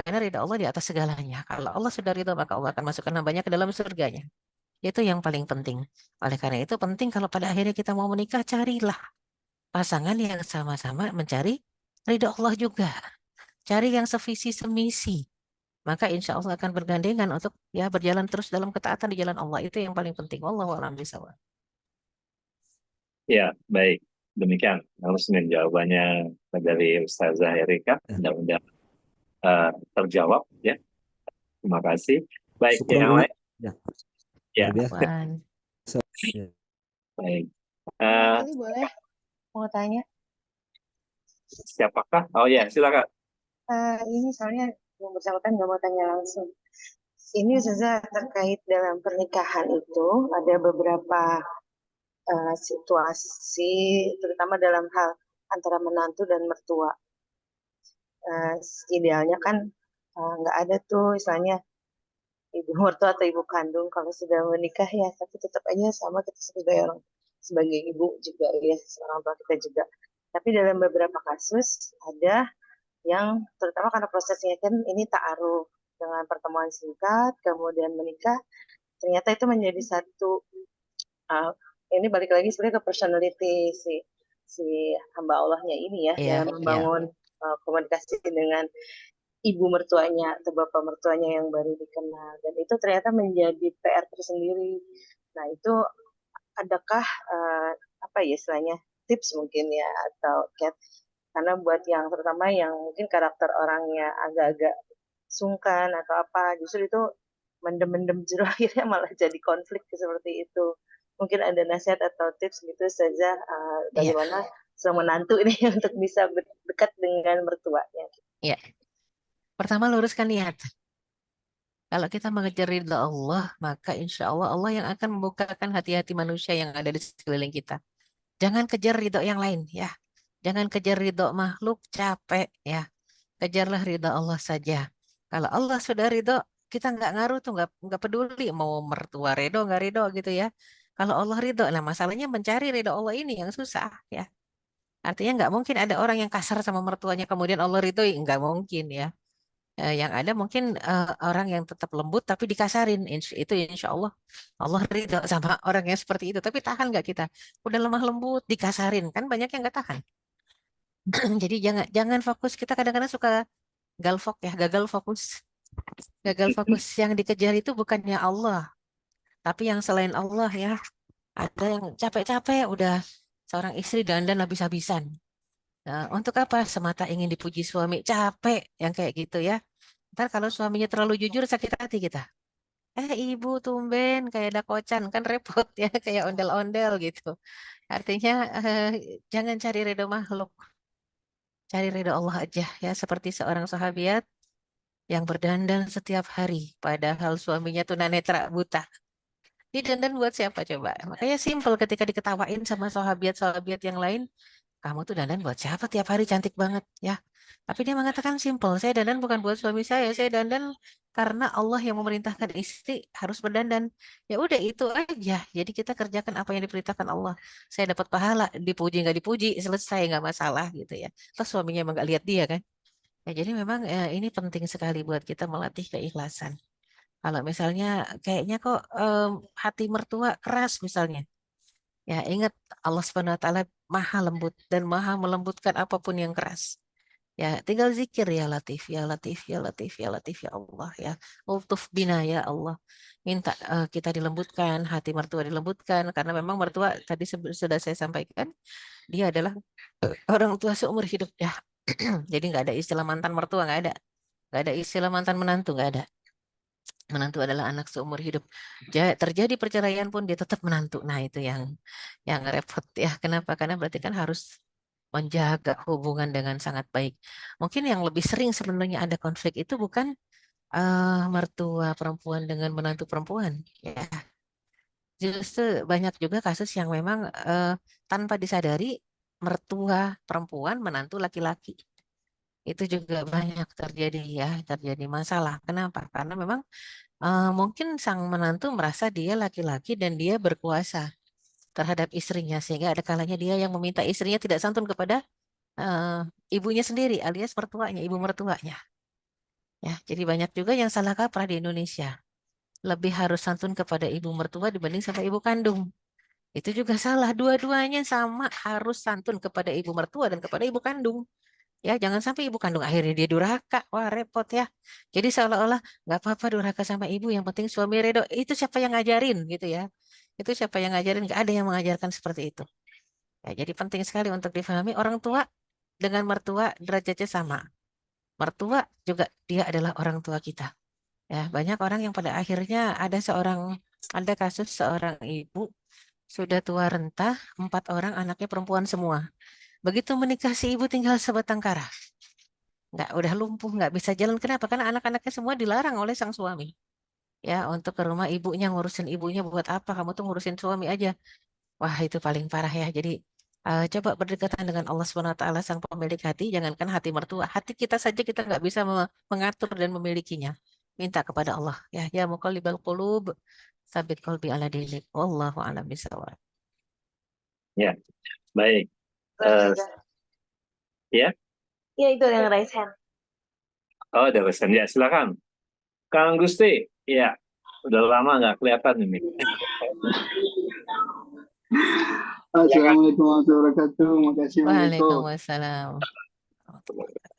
B: Karena ridha Allah di atas segalanya. Kalau Allah sudah ridha, maka Allah akan masukkan hambanya ke dalam surganya. Itu yang paling penting. Oleh karena itu penting kalau pada akhirnya kita mau menikah, carilah pasangan yang sama-sama mencari ridha Allah juga. Cari yang sevisi semisi. Maka insya Allah akan bergandengan untuk ya berjalan terus dalam ketaatan di jalan Allah. Itu yang paling penting. Wallahu a'lam bishawab.
A: Ya, baik. Demikian. Langsung jawabannya dari Ustazah Erika.
C: Ya.
A: Mudah-mudahan terjawab, ya. Terima kasih. Baik,
C: Syukron
A: yang
C: Umi.
A: lain.
C: Ya,
A: Ya,
C: luar biasa.
B: Wan.
C: Ya.
A: baik.
D: Tadi boleh mau tanya?
A: Siapakah? Oh ya, silakan.
D: Ini soalnya yang bersangkutan nggak mau tanya langsung. Ini Ustazah terkait dalam pernikahan itu ada beberapa situasi, terutama dalam hal antara menantu dan mertua. Idealnya kan nggak ada tuh istilahnya ibu mertua atau ibu kandung kalau sudah menikah ya, tapi tetap aja sama kita sebagai ibu juga ya, seorang tua kita juga. Tapi dalam beberapa kasus ada yang terutama karena prosesnya kan ini ta'aruf dengan pertemuan singkat, kemudian menikah, ternyata itu menjadi satu ini balik lagi sebenarnya ke personality si hamba Allahnya ini ya,
B: Iya,
D: dalam
B: iya.
D: membangun komunikasi dengan ibu mertuanya atau bapak mertuanya yang baru dikenal, dan itu ternyata menjadi PR tersendiri. Nah itu adakah apa ya istilahnya tips mungkin ya atau karena buat yang terutama yang mungkin karakter orangnya agak-agak sungkan atau apa, justru itu mendem-mendem jeruk akhirnya malah jadi konflik seperti itu. Mungkin ada nasihat atau tips gitu saja
B: Iya,
D: bagaimana seorang menantu ini untuk bisa dekat dengan mertuanya.
B: iya. Pertama luruskan niat. Kalau kita mengejar ridha Allah, maka insya Allah Allah yang akan membukakan hati-hati manusia yang ada di sekeliling kita. Jangan kejar ridho yang lain ya. Jangan kejar ridho makhluk, capek ya. Kejarlah ridho Allah saja. Kalau Allah sudah ridho, kita nggak ngaruh tuh, nggak peduli mau mertua ridho nggak ridho gitu ya. Kalau Allah ridho, nah masalahnya mencari ridho Allah ini yang susah ya. Artinya nggak mungkin ada orang yang kasar sama mertuanya kemudian Allah ridho, nggak mungkin ya. Yang ada mungkin orang yang tetap lembut tapi dikasarin. Itu insya Allah Allah ridho sama orang yang seperti itu. Tapi tahan nggak kita? Udah lemah lembut dikasarin kan banyak yang nggak tahan. Jadi jangan jangan fokus, kita kadang-kadang suka galvok ya, gagal fokus. Gagal fokus yang dikejar itu bukannya Allah, tapi yang selain Allah ya. Ada yang capek-capek udah seorang istri dandan habis-habisan. Nah, untuk apa? Semata ingin dipuji suami, capek yang kayak gitu ya. Ntar kalau suaminya terlalu jujur sakit hati kita. Ibu tumben kayak ada kocan kan repot ya, kayak ondel-ondel gitu. Artinya jangan cari ridho makhluk, cari ridho Allah aja ya. Seperti seorang sahabiat yang berdandan setiap hari, padahal suaminya tunanetra buta. Dia dandan buat siapa coba? Makanya simpel ketika diketawain sama sahabiat-sahabiat yang lain, kamu tuh dandan buat siapa tiap hari cantik banget ya. Tapi dia mengatakan simpel, saya dandan bukan buat suami saya dandan karena Allah yang memerintahkan istri harus berdandan. Ya udah itu aja. Jadi kita kerjakan apa yang diperintahkan Allah. Saya dapat pahala, dipuji nggak dipuji, selesai nggak masalah gitu ya. Terus suaminya emang nggak lihat dia kan. Ya, jadi memang ini penting sekali buat kita melatih keikhlasan. Kalau misalnya kayaknya kok hati mertua keras misalnya. Ya, ingat Allah Subhanahu wa taala Maha lembut dan Maha melembutkan apapun yang keras. Ya, tinggal zikir ya Latif, ya Latif, ya Latif, ya Latif ya Allah ya. Ultuf bina ya Allah. Minta kita dilembutkan, hati mertua dilembutkan karena memang mertua tadi sudah saya sampaikan, dia adalah orang tua seumur hidup ya. Jadi nggak ada istilah mantan mertua, nggak ada. Nggak ada istilah mantan menantu, nggak ada. Menantu adalah anak seumur hidup. Terjadi perceraian pun dia tetap menantu. Nah, itu yang repot ya. Kenapa? Karena berarti kan harus menjaga hubungan dengan sangat baik. Mungkin yang lebih sering sebenarnya ada konflik itu bukan mertua perempuan dengan menantu perempuan. Ya, justru banyak juga kasus yang memang tanpa disadari mertua perempuan menantu laki-laki. Itu juga banyak terjadi ya, terjadi masalah. Kenapa? Karena memang mungkin sang menantu merasa dia laki-laki dan dia berkuasa terhadap istrinya sehingga ada kalanya dia yang meminta istrinya tidak santun kepada eh, ibunya sendiri alias mertuanya, ibu mertuanya. Ya, jadi banyak juga yang salah kaprah di Indonesia. Lebih harus santun kepada ibu mertua dibanding sama ibu kandung. Itu juga salah. Dua-duanya sama harus santun kepada ibu mertua dan kepada ibu kandung. Ya, jangan sampai ibu kandung akhirnya dia durhaka. Wah, repot ya. Jadi seolah-olah nggak apa-apa durhaka sama ibu, yang penting suami ridho. Itu siapa yang ngajarin gitu ya. Itu siapa yang ngajarin? Nggak ada yang mengajarkan seperti itu. Ya, jadi penting sekali untuk difahami orang tua dengan mertua derajatnya sama. Mertua juga dia adalah orang tua kita. Ya, banyak orang yang pada akhirnya ada kasus seorang ibu sudah tua renta, 4 orang anaknya perempuan semua. Begitu menikah si ibu tinggal sebatang kara. Nggak, udah lumpuh, nggak bisa jalan. Kenapa? Karena anak-anaknya semua dilarang oleh sang suami. Ya, untuk ke rumah ibunya, ngurusin ibunya buat apa? Kamu tuh ngurusin suami aja. Wah, itu paling parah ya. Jadi, coba berdekatan dengan Allah Subhanahu wa taala sang pemilik hati, jangankan hati mertua, hati kita saja kita nggak bisa mengatur dan memilikinya. minta kepada Allah ya, ya muqallibal qulub sabit qalbi ala dinik. Wallahu a'lam bishawab.
A: Ya, baik.
D: Terus juga.
A: Ya,
D: Ya itu yang raise hand.
A: oh ada pesan ya, silakan. Kang Gusti, ya, udah lama nggak kelihatan ini.
E: Assalamualaikum warahmatullahi wabarakatuh. Makasih Bang Riko.
B: Waalaikumsalam.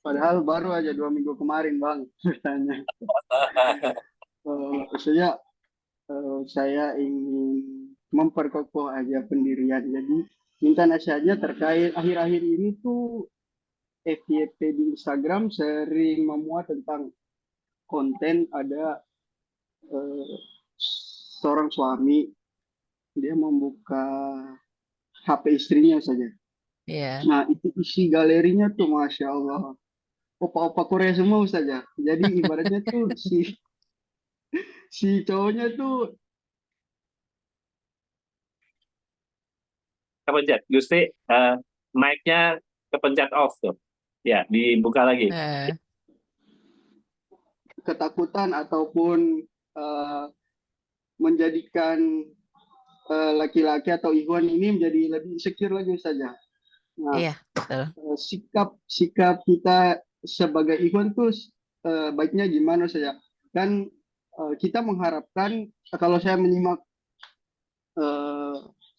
E: Padahal baru aja 2 minggu kemarin Bang bertanya. Saya ingin memperkokoh aja pendirian. Jadi minta nasihatnya terkait akhir-akhir ini tuh FYP di Instagram sering memuat tentang konten ada seorang suami dia membuka HP istrinya saja.
B: Iya.
E: Nah itu isi galerinya tuh Masya Allah opa-opa Korea semua saja. Jadi ibaratnya tuh si cowoknya tuh
A: Kepencet, Gusti, mic-nya kepencet off tuh. Ya, dibuka lagi.
E: ketakutan ataupun menjadikan laki-laki atau ikhwan ini menjadi lebih insecure lagi saja. Nah,
B: Iya, betul.
E: sikap kita sebagai ikhwan tuh baiknya gimana saja? Dan kita mengharapkan kalau saya menyimak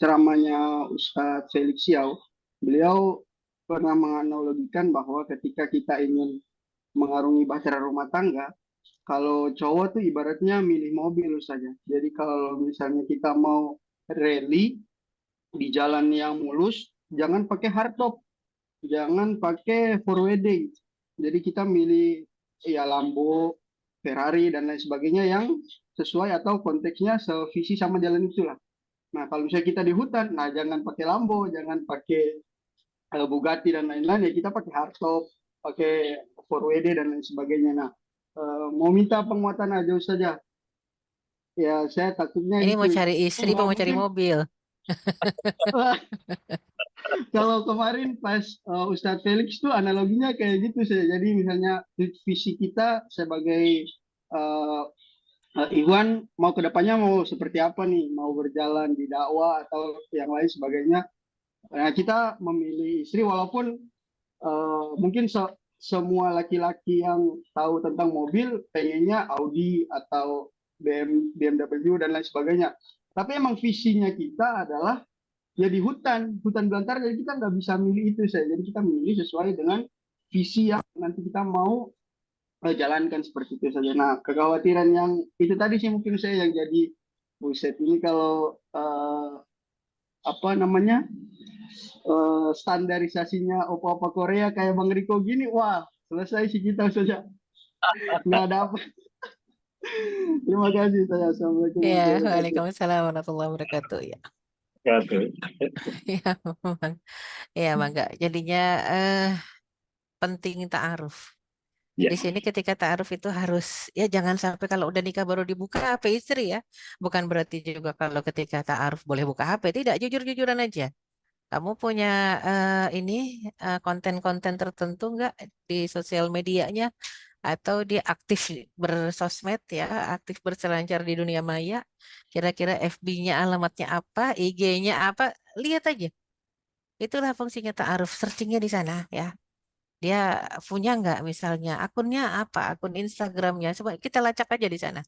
E: ceramahnya Ustadz Felix Xiao, beliau pernah menganalogikan bahwa ketika kita ingin mengarungi bahtera rumah tangga, kalau cowok tuh ibaratnya milih mobil saja. Jadi kalau misalnya kita mau rally di jalan yang mulus, jangan pakai hardtop, jangan pakai 4WD. Jadi kita milih ya Lambo, Ferrari dan lain sebagainya yang sesuai atau konteksnya sevisi sama jalan itulah. Nah kalau misalnya kita di hutan, nah jangan pakai Lambo, jangan pakai Bugatti dan lain-lain, ya kita pakai hardtop, pakai 4WD dan lain sebagainya. Nah mau minta penguatan aja saja. Ya saya takutnya
B: Ini
E: gitu.
B: mau cari istri, apa mau cari mobil?
E: Kalau kemarin pas Ustadz Felix tuh analoginya kayak gitu sih. Jadi misalnya visi kita sebagai Iwan mau kedepannya mau seperti apa nih? Mau berjalan di dakwah atau yang lain sebagainya. Nah, kita memilih istri walaupun mungkin semua laki-laki yang tahu tentang mobil pengennya Audi atau BMW dan lain sebagainya. Tapi emang visinya kita adalah ya di hutan belantara, jadi kita nggak bisa milih itu saya. Jadi kita milih sesuai dengan visi yang nanti kita mau jalankan seperti itu saja. Nah kekhawatiran yang itu tadi sih mungkin saya yang jadi buset ini kalau apa namanya standarisasinya opa-opa Korea kayak Bang Riko gini, wah selesai sih kita saja nggak ada apa. Terima kasih saya. Assalamualaikum
B: Ya,
E: warahmatullahi wabarakatuh.
B: waalaikumsalam warahmatullahi wabarakatuh. Ya, ya, memang. Ya, mangga. Jadinya penting ta'aruf.
A: Ya.
B: Di sini ketika ta'aruf itu harus, ya jangan sampai kalau udah nikah baru dibuka HP istri ya. Bukan berarti juga kalau ketika ta'aruf boleh buka HP. Tidak, jujur-jujuran aja. Kamu punya ini konten-konten tertentu nggak di sosial medianya? Atau dia aktif bersosmed ya, aktif berselancar di dunia maya. Kira-kira FB-nya alamatnya apa, IG-nya apa, lihat aja. Itulah fungsinya ta'aruf, searchingnya di sana ya. Dia punya nggak misalnya akunnya apa, akun Instagramnya, coba kita lacak aja di sana.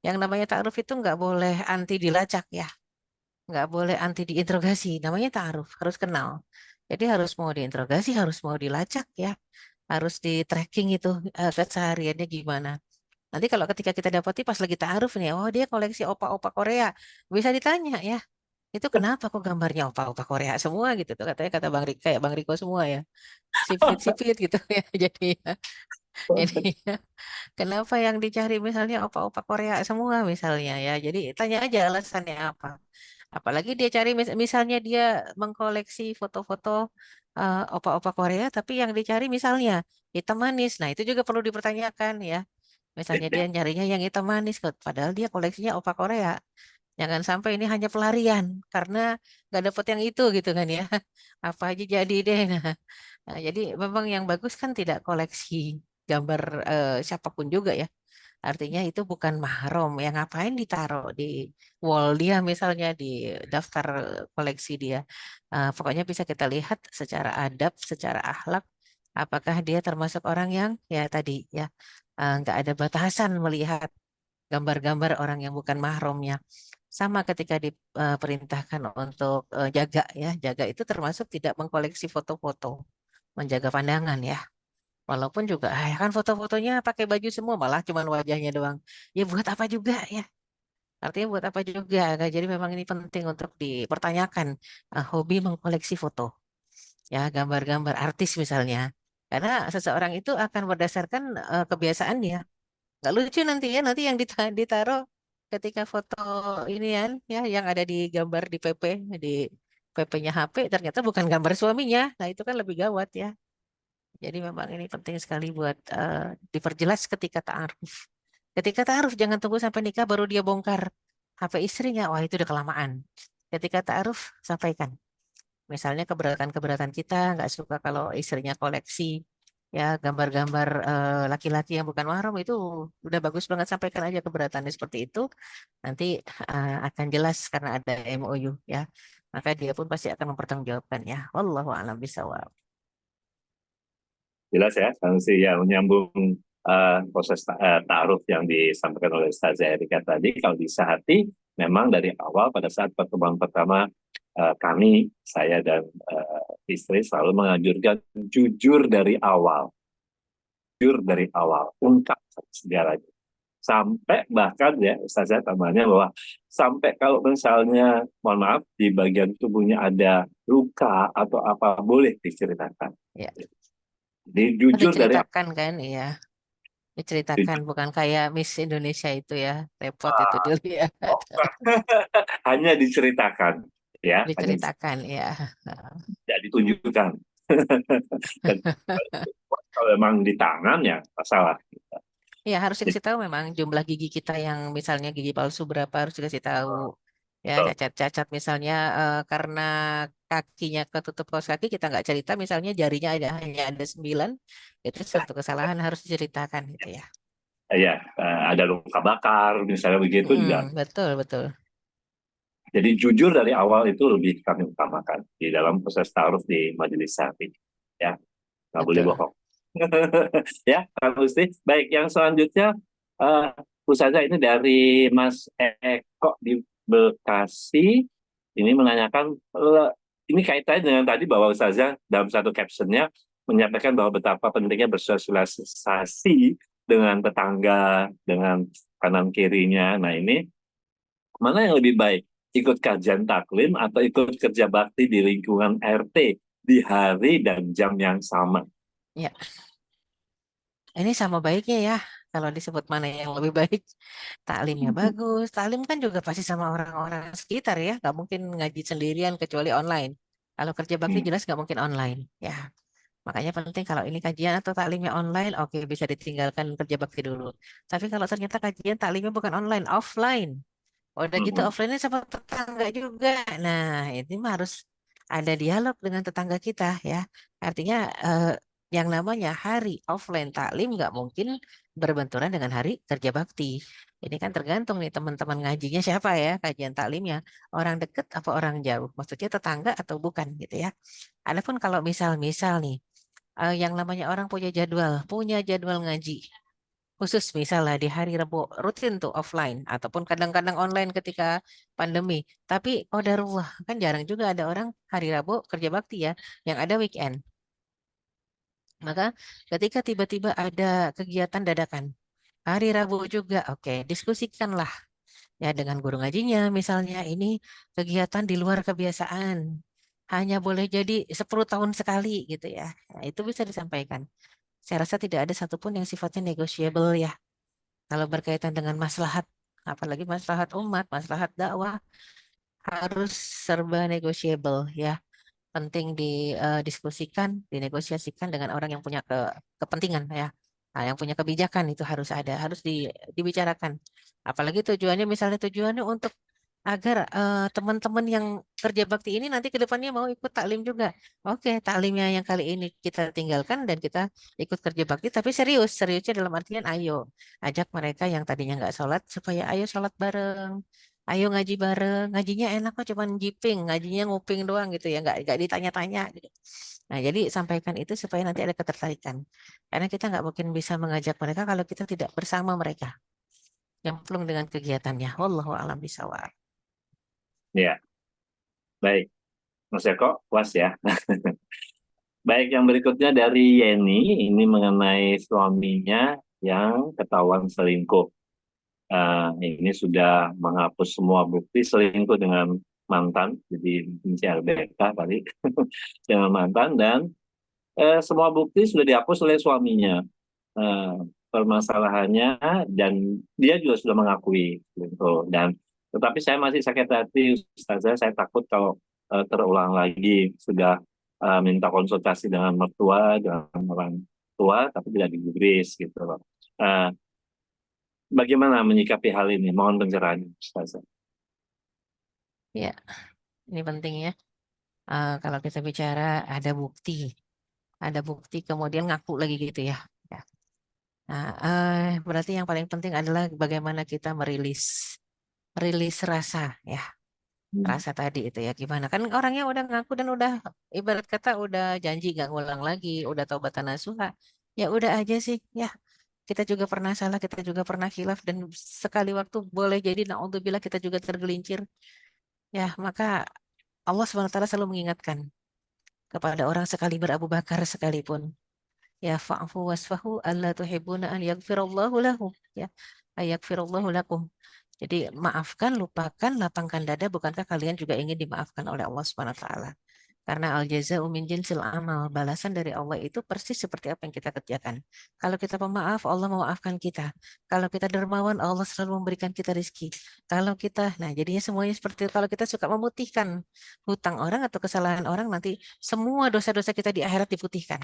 B: Yang namanya ta'aruf itu nggak boleh anti dilacak ya, nggak boleh anti diinterogasi. Namanya ta'aruf, harus kenal. Jadi harus mau diinterogasi, harus mau dilacak ya, harus di tracking itu kesehariannya gimana. Nanti kalau ketika kita dapati pas lagi ta'aruf nih, oh dia koleksi opa-opa Korea, bisa ditanya ya. Itu kenapa kok gambarnya opa-opa Korea semua gitu tuh katanya kata Bang Riko, kayak Bang Riko semua ya. Sipit-sipit gitu ya. Jadi ya. Jadi ya, kenapa yang dicari misalnya opa-opa Korea semua misalnya ya. Jadi tanya aja alasannya apa. Apalagi dia cari misalnya dia mengkoleksi foto-foto opa-opa Korea tapi yang dicari misalnya hitam manis. Nah, itu juga perlu dipertanyakan ya. Misalnya dia nyarinya yang hitam manis, padahal dia koleksinya opa Korea. Jangan sampai ini hanya pelarian karena nggak dapet yang itu gitu kan ya. Apa aja jadi deh. Nah, jadi memang yang bagus kan tidak koleksi gambar siapapun juga ya. Artinya itu bukan mahram. Yang ngapain ditaruh di wall dia misalnya di daftar koleksi dia. Pokoknya bisa kita lihat secara adab, secara akhlak, apakah dia termasuk orang yang ya tadi ya nggak ada batasan melihat gambar-gambar orang yang bukan mahramnya. Sama ketika diperintahkan untuk jaga ya, jaga itu termasuk tidak mengkoleksi foto-foto, menjaga pandangan ya. Walaupun juga ya kan foto-fotonya pakai baju semua malah cuman wajahnya doang. Ya buat apa juga ya? Artinya buat apa juga? Kan? Jadi memang ini penting untuk dipertanyakan hobi mengkoleksi foto. Ya, gambar-gambar artis misalnya. Karena seseorang itu akan berdasarkan kebiasaannya. Nggak lucu nanti ya, nanti yang ditaruh ketika foto ini ya yang ada di gambar di PP-nya HP ternyata bukan gambar suaminya. Nah, itu kan lebih gawat ya. Jadi memang ini penting sekali buat diperjelas ketika ta'aruf. Ketika ta'aruf jangan tunggu sampai nikah baru dia bongkar HP istrinya. Wah, itu udah kelamaan. Ketika ta'aruf sampaikan. Misalnya keberatan-keberatan kita nggak suka kalau istrinya koleksi ya gambar-gambar laki-laki yang bukan mahram itu udah bagus banget, sampaikan aja keberatannya seperti itu. Nanti akan jelas karena ada MOU ya. Maka dia pun pasti akan mempertanggungjawabkannya. Wallahu a'lam bishawab.
A: Jelas ya, Sanusi, ya menyambung proses ta'aruf yang disampaikan oleh Ustazah Erika tadi. Kalau disahati, memang dari awal pada saat pertemuan pertama kami, saya dan istri selalu menganjurkan jujur dari awal. Jujur dari awal, ungkap sejarahnya. Sampai bahkan ya Ustazah tambahnya bahwa sampai kalau misalnya, mohon maaf, di bagian tubuhnya ada luka atau apa, boleh diceritakan.
B: Ya.
A: Jadi jujur dari
B: Diceritakan kan ya. Diceritakan bukan kayak Miss Indonesia itu ya. Repot itu dilihat.
A: hanya diceritakan ya, hanya
B: Diceritakan ya.
A: tidak ditunjukkan. Dan kalau memang di tangan ya masalah.
B: Ya harus dikasih tahu memang jumlah gigi kita yang misalnya gigi palsu berapa harus dikasih tahu. Ya
A: Betul.
B: cacat-cacat misalnya karena kakinya ketutup kaos kaki kita nggak cerita misalnya jarinya hanya ada 9 itu satu kesalahan harus diceritakan gitu ya.
A: Ya, ada luka bakar misalnya begitu juga.
B: Betul betul.
A: Jadi jujur dari awal itu lebih kami utamakan di dalam proses ta'aruf di majelis syar'i. Ya, nggak boleh
B: Betul.
A: bohong. Ya, Kang Gusti. Baik, yang selanjutnya Ustazah ini dari Mas Eko di Bekasi. Ini menanyakan, ini kaitannya dengan tadi bahwa Ustazah dalam satu captionnya menyampaikan bahwa betapa pentingnya bersosialisasi dengan tetangga, dengan kanan kirinya. Nah ini, mana yang lebih baik? Ikut kajian taklim atau ikut kerja bakti di lingkungan RT di hari dan jam yang sama?
B: Ya. Ini sama baiknya ya kalau disebut mana yang lebih baik. Taklimnya bagus. Taklim kan juga pasti sama orang-orang sekitar ya. Nggak mungkin ngaji sendirian kecuali online. Kalau kerja bakti jelas nggak mungkin online. Ya, makanya penting kalau ini kajian atau taklimnya online, oke bisa ditinggalkan kerja bakti dulu. Tapi kalau ternyata kajian taklimnya bukan online, offline. Udah gitu offline-nya sama tetangga juga. Nah, ini mah harus ada dialog dengan tetangga kita ya. Artinya yang namanya hari offline taklim nggak mungkin berbenturan dengan hari kerja bakti. Ini kan tergantung nih teman-teman ngajinya siapa ya kajian taklimnya. Orang deket apa orang jauh? Maksudnya tetangga atau bukan gitu ya. Adapun kalau misal-misal nih yang namanya orang punya jadwal ngaji khusus misalnya di hari Rabu rutin tuh offline ataupun kadang-kadang online ketika pandemi. Tapi qadarullah kan jarang juga ada orang hari Rabu kerja bakti ya, yang ada weekend. Maka ketika tiba-tiba ada kegiatan dadakan hari Rabu juga, oke, diskusikanlah ya dengan guru ngajinya misalnya ini kegiatan di luar kebiasaan. Hanya boleh jadi 10 tahun sekali gitu ya. Nah, itu bisa disampaikan. Saya rasa tidak ada satupun yang sifatnya negotiable ya. Kalau berkaitan dengan maslahat, apalagi maslahat umat, maslahat dakwah, harus serba negotiable ya. Penting didiskusikan, dinegosiasikan dengan orang yang punya kepentingan ya. Nah, yang punya kebijakan itu harus ada, harus dibicarakan. Apalagi tujuannya, misalnya tujuannya untuk agar teman-teman yang kerja bakti ini nanti ke depannya mau ikut taklim juga. Oke, taklimnya yang kali ini kita tinggalkan dan kita ikut kerja bakti, tapi serius. Seriusnya dalam artian ayo ajak mereka yang tadinya nggak sholat supaya ayo sholat bareng. Ayo ngaji bareng, ngajinya enak kok, cuman jiping, ngajinya nguping doang gitu ya, nggak ditanya-tanya gitu. Nah, jadi sampaikan itu supaya nanti ada ketertarikan. Karena kita nggak mungkin bisa mengajak mereka kalau kita tidak bersama mereka, nyemplung dengan kegiatannya. Wallahu a'lam bishawab.
A: Ya, baik. Mas Eko, puas ya. Baik, yang berikutnya dari Yeni, ini mengenai suaminya yang ketahuan selingkuh. Ini sudah menghapus semua bukti selingkuh dengan mantan, jadi benci LDK tadi, dengan mantan, dan semua bukti sudah dihapus oleh suaminya. Eh, Permasalahannya, dan dia juga sudah mengakui selingkuh. Dan tetapi saya masih sakit hati, Ustazah, saya takut kalau terulang lagi. Sudah minta konsultasi dengan mertua, dengan orang tua, tapi tidak digubris gitu loh. Eh, Bagaimana menyikapi hal ini? Mohon pencerahan, Ustazah.
B: Ya, ini penting ya. Kalau kita bicara ada bukti kemudian ngaku lagi gitu ya. Ya. Nah, berarti yang paling penting adalah bagaimana kita rilis rasa ya, rasa tadi itu ya gimana. Kan orangnya udah ngaku dan udah ibarat kata udah janji gak ngulang lagi, udah taubatan nasuha. Ya udah aja sih ya. Kita juga pernah salah, kita juga pernah khilaf dan sekali waktu boleh jadi naudzubillah kita juga tergelincir. Ya, maka Allah SWT selalu mengingatkan kepada orang sekaliber Abu Bakar sekalipun. Ya fa'fu wasfahu alla tuhibbuna an yaghfirallahu lahum. Ya, ayaghfirallahu lakum. Jadi maafkan, lupakan, lapangkan dada. Bukankah kalian juga ingin dimaafkan oleh Allah Subhanahu wa taala? Karena al jaza'u min jinsil amal, balasan dari Allah itu persis seperti apa yang kita kerjakan. Kalau kita pemaaf, Allah memaafkan kita. Kalau kita dermawan, Allah selalu memberikan kita rezeki. Kalau kita, nah jadinya semuanya seperti itu. Kalau kita suka memutihkan hutang orang atau kesalahan orang, nanti semua dosa-dosa kita di akhirat diputihkan.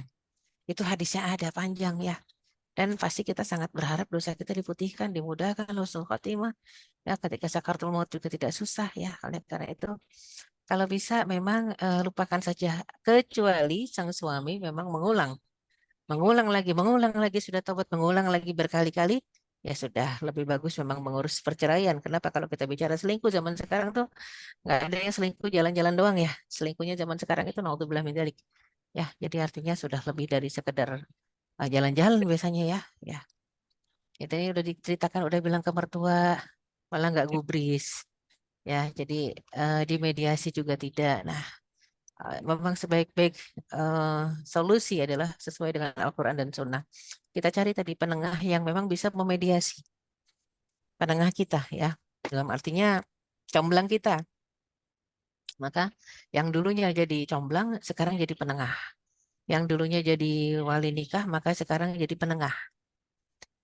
B: Itu hadisnya ada panjang ya. Dan pasti kita sangat berharap dosa kita diputihkan, dimudahkan, husnul khotimah. Ya, ketika sakaratul maut juga tidak susah ya. Oleh karena itu, kalau bisa memang lupakan saja. Kecuali sang suami memang mengulang lagi sudah tobat, mengulang lagi berkali-kali. Ya sudah, lebih bagus memang mengurus perceraian. Kenapa kalau kita bicara selingkuh zaman sekarang tuh nggak ada yang selingkuh jalan-jalan doang ya. Selingkuhnya zaman sekarang itu naudzubillah min dzalik. Ya, jadi artinya sudah lebih dari sekedar jalan-jalan biasanya ya. Ya, itu ini udah diceritakan, udah bilang ke mertua, malah nggak gubris. Ya, jadi di mediasi juga tidak. Nah, memang sebaik-baik solusi adalah sesuai dengan Al-Quran dan Sunnah. Kita cari tadi penengah yang memang bisa memediasi. Penengah kita ya. Dalam artinya comblang kita. Maka yang dulunya jadi comblang, sekarang jadi penengah. Yang dulunya jadi wali nikah, maka sekarang jadi penengah.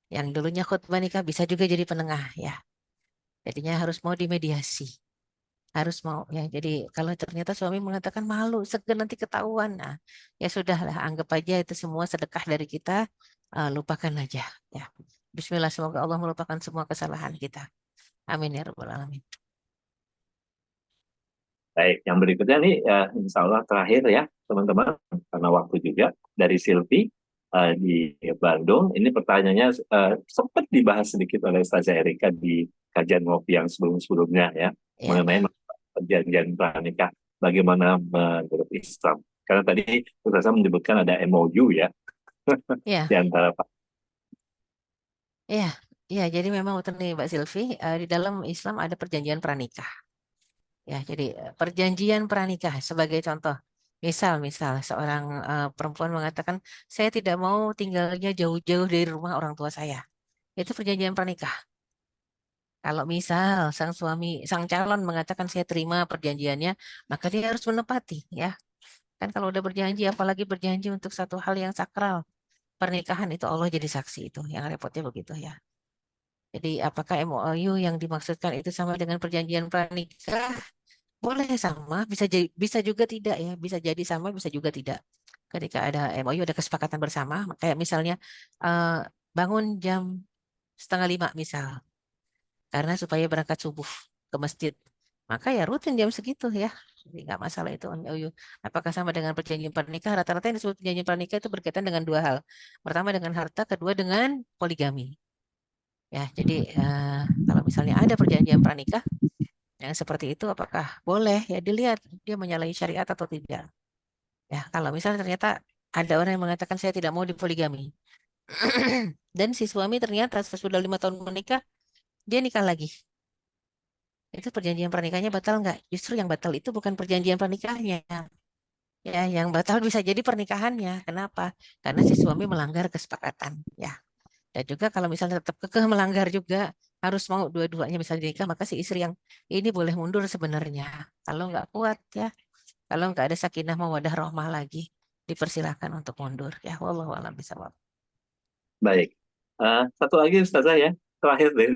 B: Yang dulunya khutbah nikah bisa juga jadi penengah ya. Jadinya harus mau dimediasi. Harus mau ya. Jadi kalau ternyata suami mengatakan malu, segan nanti ketahuan. Nah, ya sudahlah, anggap aja itu semua sedekah dari kita, lupakan aja ya. Bismillah, semoga Allah melupakan semua kesalahan kita. Amin ya rabbal alamin.
A: Baik, yang berikutnya nih, insya Allah terakhir ya, teman-teman, karena waktu juga, dari Silvi di Bandung. Ini pertanyaannya sempat dibahas sedikit oleh Ustazah Erika di kajian ngopi yang sebelum-sebelumnya ya,
B: Ya,
A: mengenai perjanjian pranikah, bagaimana menurut Islam. Karena tadi Ustazah menyebutkan ada MOU ya,
B: ya,
A: di antara Pak.
B: ya, ya. Jadi memang betul nih Mbak Silvi, di dalam Islam ada perjanjian pranikah. Ya, jadi perjanjian pranikah sebagai contoh. Misal seorang perempuan mengatakan, saya tidak mau tinggalnya jauh-jauh dari rumah orang tua saya. Itu perjanjian pranikah. Kalau misal sang calon mengatakan saya terima perjanjiannya, maka dia harus menepati, ya. Kan kalau udah berjanji, apalagi berjanji untuk satu hal yang sakral, pernikahan itu Allah jadi saksi itu, yang repotnya begitu ya. Jadi apakah MOU yang dimaksudkan itu sama dengan perjanjian pranikah? Boleh sama, bisa juga tidak ya, bisa jadi sama, bisa juga tidak. Ketika ada MOU, ada kesepakatan bersama, kayak misalnya eh, bangun jam 4:30 misal, karena supaya berangkat subuh ke masjid. maka ya rutin jam segitu ya. Jadi nggak masalah itu. Apakah sama dengan perjanjian pernikah? Rata-rata yang disebut perjanjian pernikah itu berkaitan dengan dua hal. Pertama dengan harta, kedua dengan poligami. Ya, jadi kalau misalnya ada perjanjian pernikah yang seperti itu, apakah boleh ya dilihat dia menyalahi syariat atau tidak. Ya, kalau misalnya ternyata ada orang yang mengatakan saya tidak mau dipoligami, dan si suami ternyata sesudah 5 tahun menikah dia nikah lagi, itu perjanjian pernikahannya batal nggak? Justru yang batal itu bukan perjanjian pernikahannya, ya, yang batal bisa jadi pernikahannya. Kenapa? Karena si suami melanggar kesepakatan, ya. Dan juga kalau misalnya tetap kekeh melanggar juga harus mau dua-duanya misalnya nikah, maka si istri yang ini boleh mundur sebenarnya. Kalau nggak kuat ya, kalau nggak ada sakinah mawaddah rahmah lagi, dipersilahkan untuk mundur. Ya, wallahu a'lam bishawab.
A: Baik. Satu lagi Ustazah ya, terakhir deh,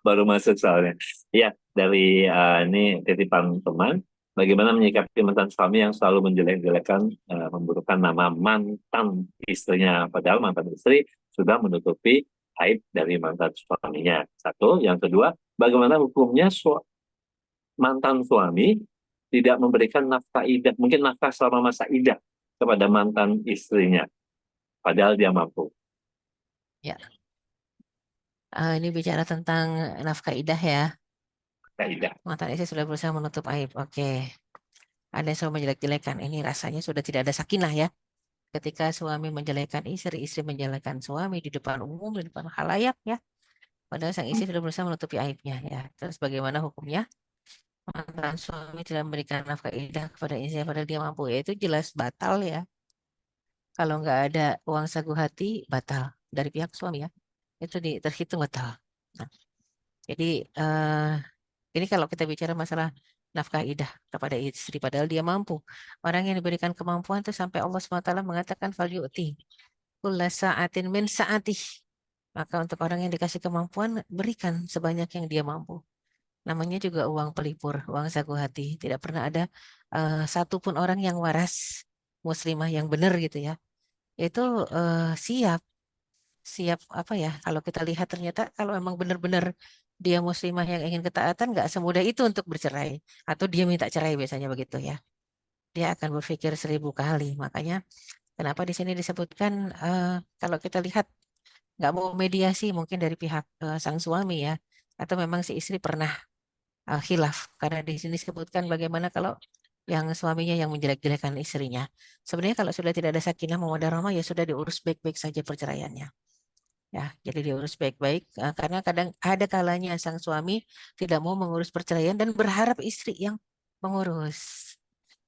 A: baru masuk soalnya. Ya, dari ini titipan teman, bagaimana menyikapi mantan suami yang selalu menjelek-jelekan, memburukkan nama mantan istrinya, padahal mantan istri sudah menutupi aib dari mantan suaminya. Satu, yang kedua, bagaimana hukumnya mantan suami tidak memberikan nafkah idah, mungkin nafkah selama masa idah kepada mantan istrinya, padahal dia mampu.
B: Ya, ini bicara tentang nafkah idah ya.
A: Nafkah idah.
B: Mantan istri sudah berusaha menutup aib. Oke. Ada yang selalu menjelek-jelekan. Ini rasanya sudah tidak ada sakinah ya. Ketika suami menjelekkan istri, istri menjelekkan suami di depan umum, di depan khalayak ya. Padahal sang istri sudah berusaha menutupi aibnya ya. Terus bagaimana hukumnya? Mantan suami tidak memberikan nafkah idah kepada istri padahal dia mampu. Ya itu jelas batal ya. Kalau nggak ada uang sagu hati, batal dari pihak suami ya. Itu terhitung batal. Nah, jadi ini kalau kita bicara masalah nafkah idah kepada istri, padahal dia mampu. Orang yang diberikan kemampuan itu sampai Allah SWT mengatakan falyu'ti kulla sa'atin min sa'atih. Maka untuk orang yang dikasih kemampuan, berikan sebanyak yang dia mampu. Namanya juga uang pelipur, uang sagu hati. Tidak pernah ada satupun orang yang waras, muslimah yang benar gitu ya. Itu siap apa ya, kalau kita lihat ternyata kalau memang benar-benar dia muslimah yang ingin ketaatan nggak semudah itu untuk bercerai atau dia minta cerai biasanya begitu ya, dia akan berpikir 1000 kali. Makanya kenapa di sini disebutkan kalau kita lihat nggak mau mediasi mungkin dari pihak sang suami ya, atau memang si istri pernah khilaf, karena di sini disebutkan bagaimana kalau yang suaminya yang menjelek-jelekan istrinya. Sebenarnya kalau sudah tidak ada sakinah mawaddah rahmah ya sudah diurus baik-baik saja perceraiannya. Ya, jadi diurus baik-baik karena kadang ada kalanya sang suami tidak mau mengurus perceraian dan berharap istri yang mengurus.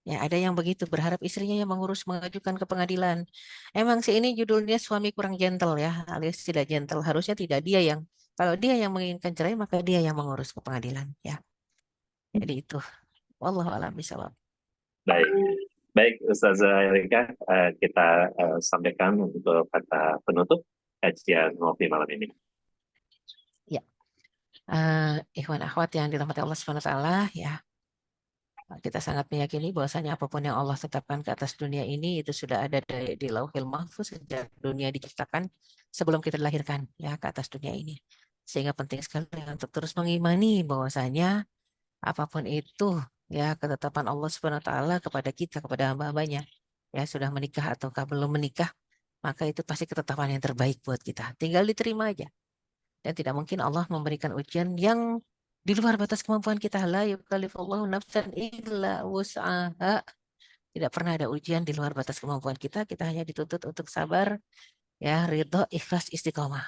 B: Ya, ada yang begitu berharap istrinya yang mengurus mengajukan ke pengadilan. Emang sih ini judulnya suami kurang gentle ya, alias tidak gentle. Harusnya tidak dia yang kalau dia yang menginginkan cerai maka dia yang mengurus ke pengadilan ya. Jadi itu. Wallahu a'lam bishawab.
A: Baik, baik Ustazah Erika, kita sampaikan untuk kata penutup kajian ngopi malam ini.
B: Ya. Ikhwan akhwat yang dirahmati Allah Subhanahu wa taala ya. Kita sangat meyakini bahwasanya apapun yang Allah tetapkan ke atas dunia ini itu sudah ada di Lauhil Mahfuz sejak dunia diciptakan sebelum kita dilahirkan ya ke atas dunia ini. Sehingga penting sekali untuk terus mengimani bahwasanya apapun itu ya ketetapan Allah Subhanahu wa taala kepada kita, kepada hamba-hambanya ya sudah menikah ataukah belum menikah, maka itu pasti ketetapan yang terbaik buat kita. Tinggal diterima aja. Dan tidak mungkin Allah memberikan ujian yang di luar batas kemampuan kita. La yukallifullahu nafsan illa wus'aha. Tidak pernah ada ujian di luar batas kemampuan kita. Kita hanya dituntut untuk sabar, ya, ridho, ikhlas, istiqomah.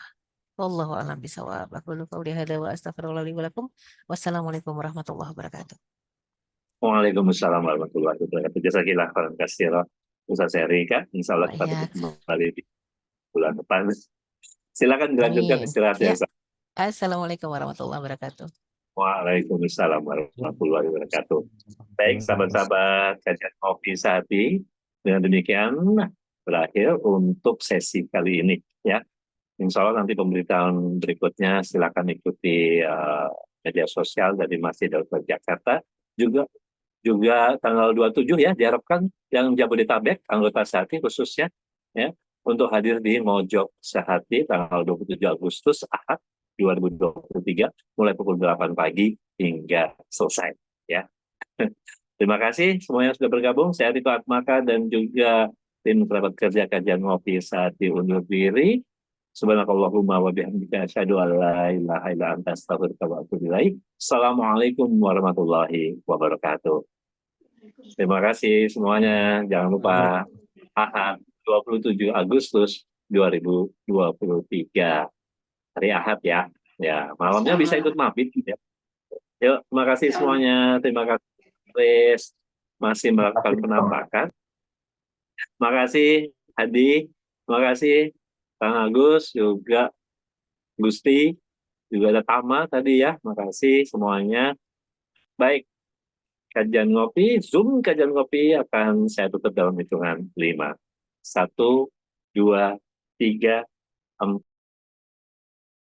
B: Wallahu a'lam bishawab. Aqulu qouli hadza wa astaghfirullah li wa lakum. Wassalamualaikum warahmatullahi wabarakatuh.
A: Waalaikumsalam warahmatullahi wabarakatuh. Jazakillah khairan katsira Ustazah Erika. Insya Allah kita
B: Ya.
A: kembali di bulan depan. Silakan dilanjutkan
B: Amin.
A: istirahatnya.
B: Ya. Assalamualaikum warahmatullahi wabarakatuh.
A: Waalaikumsalam warahmatullahi wabarakatuh. Baik, sahabat-sahabat kajian Ngopi Sehati, dengan demikian berakhir untuk sesi kali ini. Ya, Insya Allah nanti pemberitaan berikutnya silakan ikuti media sosial dari Masjid Al-Falah Jakarta. Juga tanggal 27 ya diharapkan yang Jabodetabek anggota Sehati khususnya ya untuk hadir di Mojok Sehati tanggal 27 Agustus Ahad 2023 mulai pukul 8 pagi hingga selesai. ya. Terima kasih semuanya sudah bergabung. Saya Rito Atmaka dan juga tim kerabat kerja kajian ngopi saat undur diri. Subhanakallahumma wa bihamdika asyhadu an la ilaha illa anta astaghfiruka wa atubu ilaik. Assalamualaikum warahmatullahi wabarakatuh. Terima kasih semuanya. Jangan lupa Ahad 27 Agustus 2023. Hari Ahad ya. Ya, malamnya bisa ikut mabit ya. Yuk, terima kasih semuanya. Terima kasih Chris masih melakukan penampakan. Terima kasih Hadi. Terima kasih Kang Agus, juga Gusti, juga ada Tama tadi ya. Terima kasih semuanya. Baik, kajian ngopi, Zoom kajian ngopi akan saya tutup dalam hitungan 5. 1, 2, 3, 4.